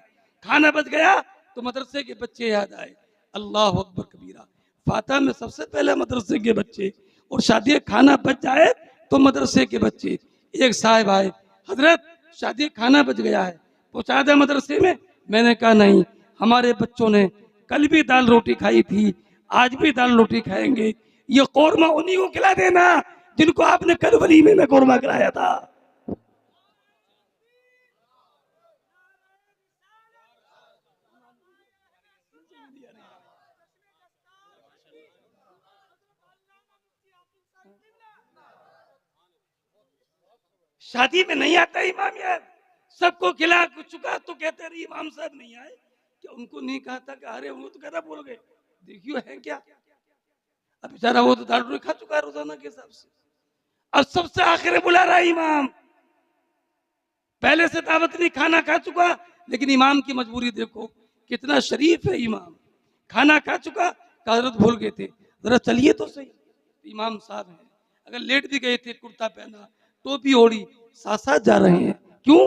खाना बच गया तो मदरसे के बच्चे याद आए। अल्लाह अकबर कबीरा। फातिहा में सबसे पहले मदरसे के बच्चे, और शादी खाना बच जाए तो मदरसे के बच्चे। एक साहब आए, हजरत शादी खाना बच गया है, पहुंचा दे मदरसे में। मैंने कहा नहीं, हमारे बच्चों ने कल भी दाल रोटी खाई थी, आज भी दाल रोटी खाएंगे। ये कौरमा उन्हीं को खिला देना जिनको आपने कल वलीमे में कौरमा खिलाया था। शादी में नहीं आता इमाम यार, सबको खिला चुका तो कहते रहे इमाम साहब नहीं आए, क्या उनको नहीं कहा था कि अरे वो तो कहता बोल गए, देखियो है क्या। अब बेचारा वो तो दाल रोटी खा चुका है रोजाना के हिसाब से, अब सबसे आखिर बुला रहा है इमाम। पहले से दावत नहीं, खाना खा चुका, लेकिन इमाम की मजबूरी देखो कितना शरीफ है इमाम। खाना खा चुका, हजरत भूल गए थे, जरा चलिए तो सही। इमाम साहब है, अगर लेट भी गए थे, कुर्ता पहना, टोपी ओढ़ी, साथ साथ जा रहे हैं। क्यों?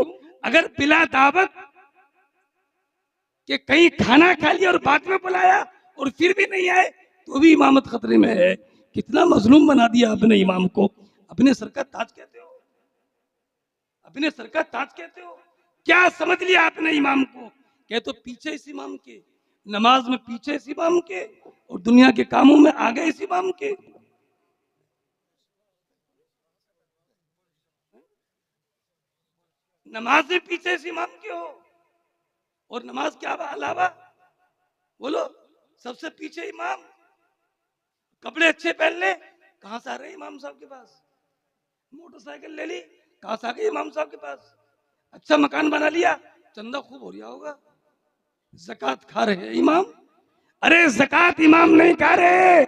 अगर बिला दावत के कहीं खाना खा लिया और बाद में बुलाया और फिर भी नहीं आए तो भी इमामत खतरे में है। कितना मजलूम बना दिया अपने इमाम को। अपने सर का ताज कहते हो, अपने सर का ताज कहते हो, क्या समझ लिया आपने इमाम को? कह तो पीछे इस इमाम के, नमाज में पीछे इस इमाम के, और दुनिया के कामों में आगे इस इमाम के। नमाज में पीछे इस इमाम के हो, और नमाज के अलावा बोलो सबसे पीछे इमाम। कपड़े अच्छे पहन ले, कहां से आ रहे इमाम साहब के पास? मोटरसाइकिल ले ली, कहां से आ गई इमाम साहब के पास? अच्छा मकान बना लिया, चंदा खूब हो रहा होगा। ज़कात खा रहे हैं इमाम? अरे ज़कात इमाम नहीं खा रहे।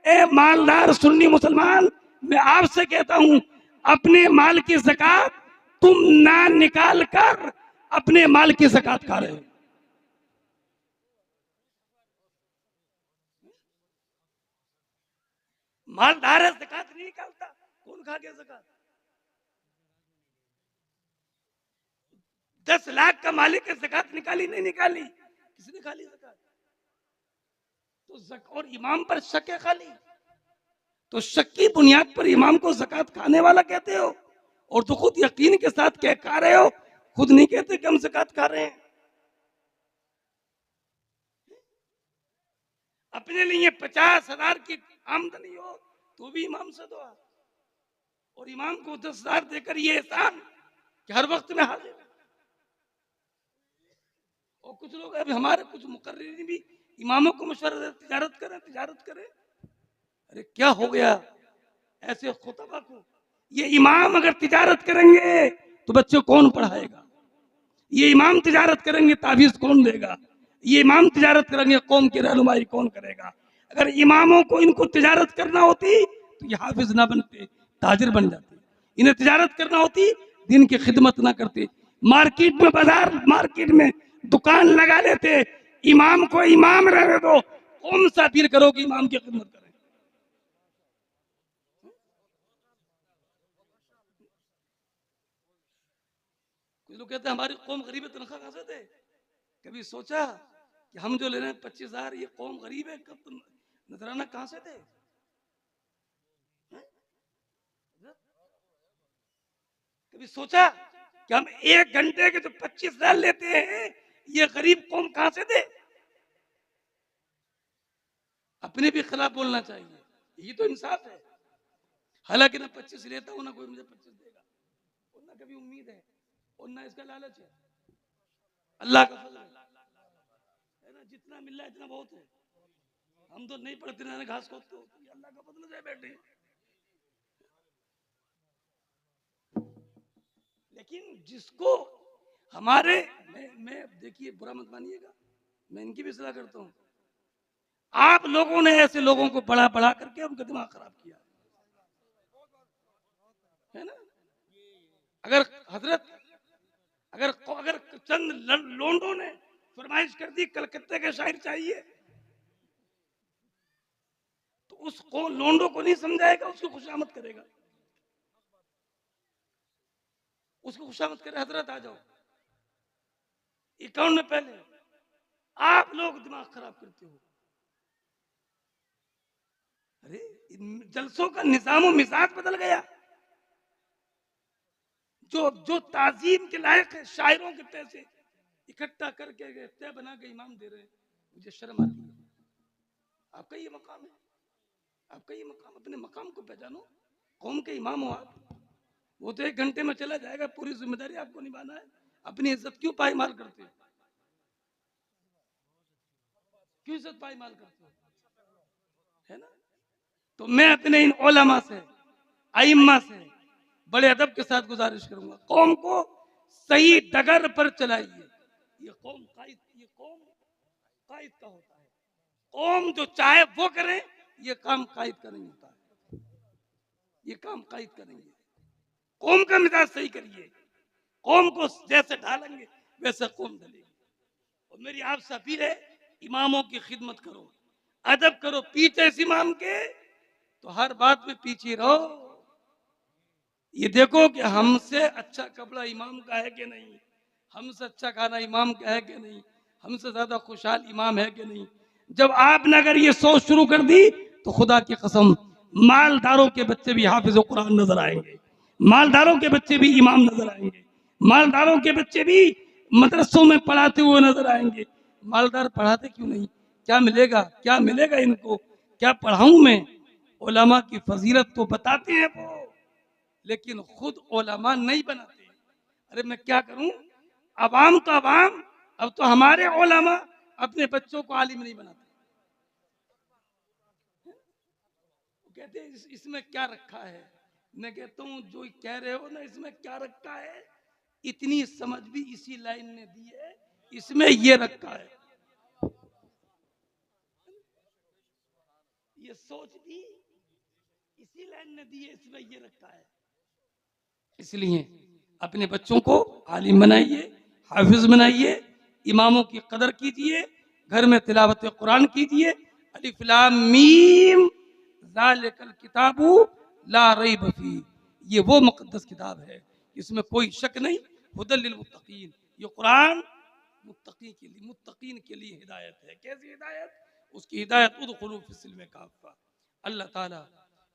ए मालदार सुन्नी मुसलमान, मैं आपसे कहता हूं, अपने माल की ज़कात तुम ना निकाल कर अपने माल की ज़कात खा रहे हो। मालदार है, ज़कात नहीं निकालता, कौन खा गया ज़कात? 10 लाख का मालिक है, ज़कात निकाली नहीं निकाली? किसने खाली ज़कात? तो और इमाम पर शक है खाली, तो शक की बुनियाद पर इमाम को ज़कात खाने वाला कहते हो, और तो खुद यकीन के साथ कह खा रहे हो, खुद नहीं कहते कि हम ज़कात खा रहे हैं। अपने लिए 50,000 की आमदनी हो तो भी इमाम से दुआ, और इमाम को 10,000 देकर ये एहसान कि हर वक्त में हाजिर है। और कुछ लोग अभी हमारे कुछ मुकर्रिरीन भी इमामों को मशवरा देते, तिजारत करें तिजारत करें। अरे क्या हो गया ऐसे खुतबा को? ये इमाम अगर तिजारत करेंगे तो बच्चे कौन पढ़ाएगा? ये इमाम तिजारत करेंगे ताबीज कौन देगा? ये इमाम तिजारत करेंगे कौम की रहनुमाई कौन करेगा? अगर इमामों को इनको तिजारत करना होती तो ये हाफिज ना बनते, ताजिर बन जाते। इन्हें तिजारत करना होती, दिन की खिदमत ना करते, मार्केट में बाजार मार्केट में दुकान लगा लेते। इमाम को इमाम रहने दो, कौन सा अपील करो कि इमाम की खिदमत करें? कुछ लोग कहते हैं हमारी कौम गरीब है, तनख्वाह कहां से दे? कभी सोचा कि हम जो ले रहे हैं 25,000, ये कौम गरीब है, कब नजराना कहां से दे? कभी सोचा कि हम 1 घंटे के जो 25,000 लेते हैं, ये गरीब कौम कहां से दे? अपने भी खिलाफ बोलना चाहिए, ये तो इंसाफ है। हालांकि ना 25 लेता हूं, ना कोई मुझे 25 देगा, और ना कभी उम्मीद है, और ना इसका लालच है। अल्लाह का फजल है ना, जितना मिल रहा है इतना बहुत है। हम तो नहीं पढ़ते ना घास खोदते हो, तो अल्लाह का फजल है बैठे। लेकिन जिसको हमारे मैं देखिए, बुरा मत मानिएगा, मैं इनकी भी सलाह करता हूं। आप लोगों ने ऐसे लोगों को बढ़ा बढ़ा करके उनका दिमाग खराब किया है ना। अगर हजरत अगर अगर चंद लोंडों ने फरमाइश कर दी कलकत्ते के शायर चाहिए, तो उस लोंडो को नहीं समझाएगा, उसको खुशामद करेगा, उसको खुशामद करे, हजरत आ जाओ अकाउंट में पहले। आप लोग दिमाग खराब करते हो। अरे जलसों का निजाम मिजाज बदल गया। जो जो ताजीम के लायक है, शायरों के पैसे इकट्ठा करके तय बना के इमाम दे रहे हैं, मुझे शर्म आती है। आपका ये मकाम है, आपका ये मकाम, अपने मकाम को पहचानो, कौम के इमाम हो आप। वो तो 1 घंटे में चला जाएगा, पूरी जिम्मेदारी आपको निभाना है। अपनी इज्जत क्यों पाईमाल करते हो? क्यों इज्जत पाईमाल करते हो, है ना। तो मैं अपने इन उलमा से, आइम्मा से बड़े अदब के साथ गुजारिश करूंगा, कौम को सही डगर पर चलाइए। ये कौम कायद का होता है। कौम जो चाहे वो करे, ये काम कायद का नहीं होता है। ये काम कायद का नहीं है। कौम का मिजाज सही करिए, कौम को जैसे ढालेंगे वैसे कौम ढलेगी। और मेरी आपसे अपील है, इमामों की खिदमत करो, अदब करो। पीछे इस इमाम के तो हर बात में पीछे रहो। ये देखो कि हमसे अच्छा कपड़ा इमाम का है कि नहीं, हमसे अच्छा खाना इमाम का है कि नहीं, हमसे ज्यादा खुशहाल इमाम है कि नहीं। जब आपने अगर ये सोच शुरू कर दी, तो खुदा की कसम मालदारों के बच्चे भी हाफिज कुरान नजर आएंगे, मालदारों के बच्चे भी इमाम नजर आएंगे, मालदारों के बच्चे भी मदरसों में पढ़ाते हुए नजर आएंगे। मालदार पढ़ाते क्यों नहीं? क्या मिलेगा, क्या मिलेगा इनको? क्या पढ़ाऊं मैं? उलमा की फजीलत तो बताते हैं वो, लेकिन खुद उलमा नहीं बनाते। अरे मैं क्या करूं, अवाम तो अवाम, अब तो हमारे उलमा अपने बच्चों को आलिम नहीं बनाते। कहते हैं इसमें क्या रखा है। मैं कहता हूं जो कह रहे हो ना, इसमें क्या रखा है, इतनी समझ भी इसी लाइन ने दी है, इसमें ये रखा है, ये सोच भी इसी लाइन ने दी है, इसमें ये रखा है। इसलिए अपने बच्चों को आलिम बनाइए, हाफिज बनाइए, इमामों की कदर कीजिए, घर में तिलावत कुरान कीजिए। अलिफ लाम मीम ज़ालिकल किताबु ला रैब फी, ये वो मुकद्दस किताब है, इसमें कोई शक नहीं। हुदल लिल मुत्तकीन, ये कुरान मुत्तकीन के लिए हिदायत है। कैसी हिदायत? उसकी हिदायत उदखुलू फिस्सिल्म काफ़ा। अल्लाह ताला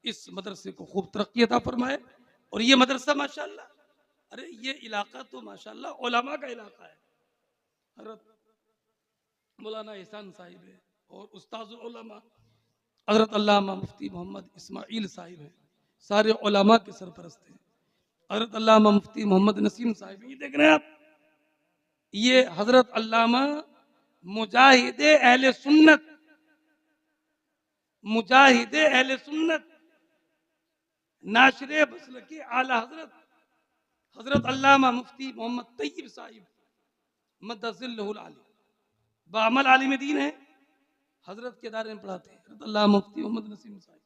इस मदरसे को खूब तरक्की अता फरमाए। और ये मदरसा माशाल्लाह, अरे ये इलाका तो माशाल्लाह उलमा का इलाका है। हजरत मौलाना एहसान साहिब है, और उस्ताजुल उलमा हजरत अल्लामा मुफ्ती मोहम्मद इस्माइल साहिब है, सारे उलमा के सरपरस्त हैं। हजरत अल्लामा मुफ्ती मोहम्मद नसीम साहिब, ये देख रहे हैं आप, ये हजरत अल्लामा मुजाहिदे अहले सुन्नत, मुजाहिदे अहले सुन्नत, नाशरे बसल के आला हजरत हजरत अल्लामा मुफ्ती मोहम्मद तैयब साहिब मद्दसिल्लहुल आली, बामल आलिम दीन है, हजरत के दायरे में पढ़ाते हैं। हजरत अल्लामा मुफ्ती मोहम्मद नसीम साहिब,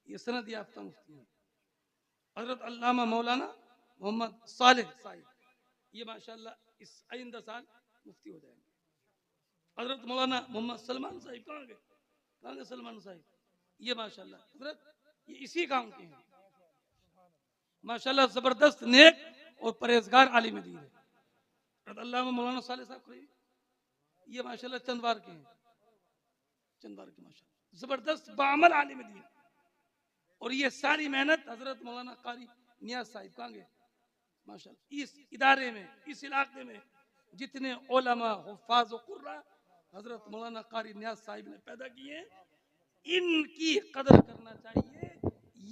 ये सनद याफ्ता मुफ्ती हैं। हजरत अल्लामा मौलाना मोहम्मद सालेह साहिब, ये माशाल्लाह इस आइंदा साल मुफ्ती हो जाएंगे। हजरत मौलाना मोहम्मद सलमान साहिब, कहाँ गए, कहाँ गए सलमान साहिब, ये माशाल्लाह हजरत ये इसी गांव के हैं। माशाल्लाह जबरदस्त नेक और परहेजगार आलिम दीन है। अल्लामा मौलाना सालेह साहब खड़े, ये माशाल्लाह चंदवार के हैं, चंदवार के माशाल्लाह जबरदस्त बामल आलिम दीन। और ये सारी मेहनत हजरत मौलाना कारी नियाज साहिब, कहाँ गए, माशाअल्लाह इस इदारे में, इस इलाके में जितने उलमा हुफ्फाज व कुर्रा हजरत मौलाना कारी नियाज साहिब ने पैदा किए हैं, इनकी कदर करना चाहिए।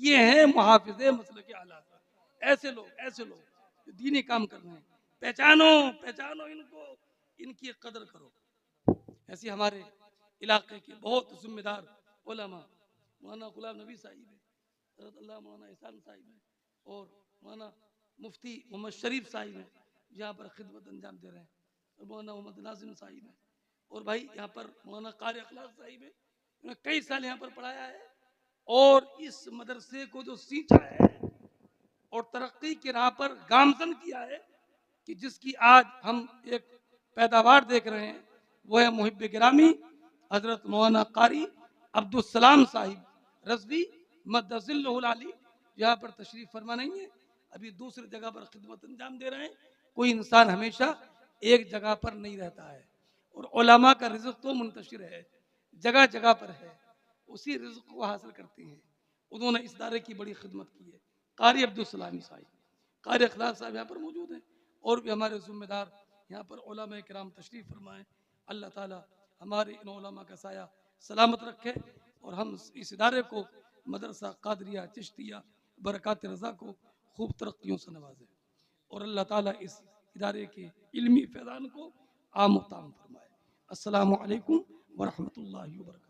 ये है मुहाफिज़े मसलक आला। ऐसे लोग जो दीनी काम कर रहे हैं, पहचानो इनको, इनकी कदर करो। ऐसे हमारे इलाके के बहुत जिम्मेदार उलमा मौलाना गुलाम नबी साहिब है, हज़रत अल्लाह मौलाना एहसान साहिब है, और मौलाना मुफ्ती मोहम्मद शरीफ साहिब हैं, यहाँ पर खिदमत अंजाम दे रहे हैं, और मौलाना मोहम्मद नाजिम साहिब हैं, और भाई यहाँ पर मौलाना कारी अखलाक साहिब है, उन्होंने कई साल यहाँ पर पढ़ाया है, और इस मदरसे को जो सींचा है और तरक्की की राह पर गामजन किया है, कि जिसकी आज हम एक पैदावार देख रहे हैं, वो है मुहिब गिरामी हजरत मौलाना कारी अब्दुल सलाम साहिब रज़वी मद्दज़िल्लहुल आली, यहाँ पर तशरीफ फरमा नहीं है, अभी दूसरी जगह पर खिदमत अंजाम दे रहे हैं। कोई इंसान हमेशा एक जगह पर नहीं रहता है, और उलमा का रिज़्क़ तो मुंतशिर है, जगह जगह पर है, उसी रिज़्क़ को हासिल करते हैं। उन्होंने इस दायरे की बड़ी खिदमत की है। कारी अब्दुल सलाम साहिब, कारी अखलाक साहब यहाँ पर मौजूद हैं, और भी हमारे ज़िम्मेदार यहाँ पर उलमा किराम तशरीफ फरमाएं। अल्लाह ताला हमारे इन उलमा का साया सलामत रखे, और हम इस इदारे को मदरसा कादरिया चिश्तिया बरक़ात रज़ा को खूब तरक्कियों से नवाजे, और अल्लाह ताला इस इदारे के इल्मी फैज़ान को आम ताम फरमाए। अस्सलामु अलैकुम व रहमतुल्लाहि व बरकातहू।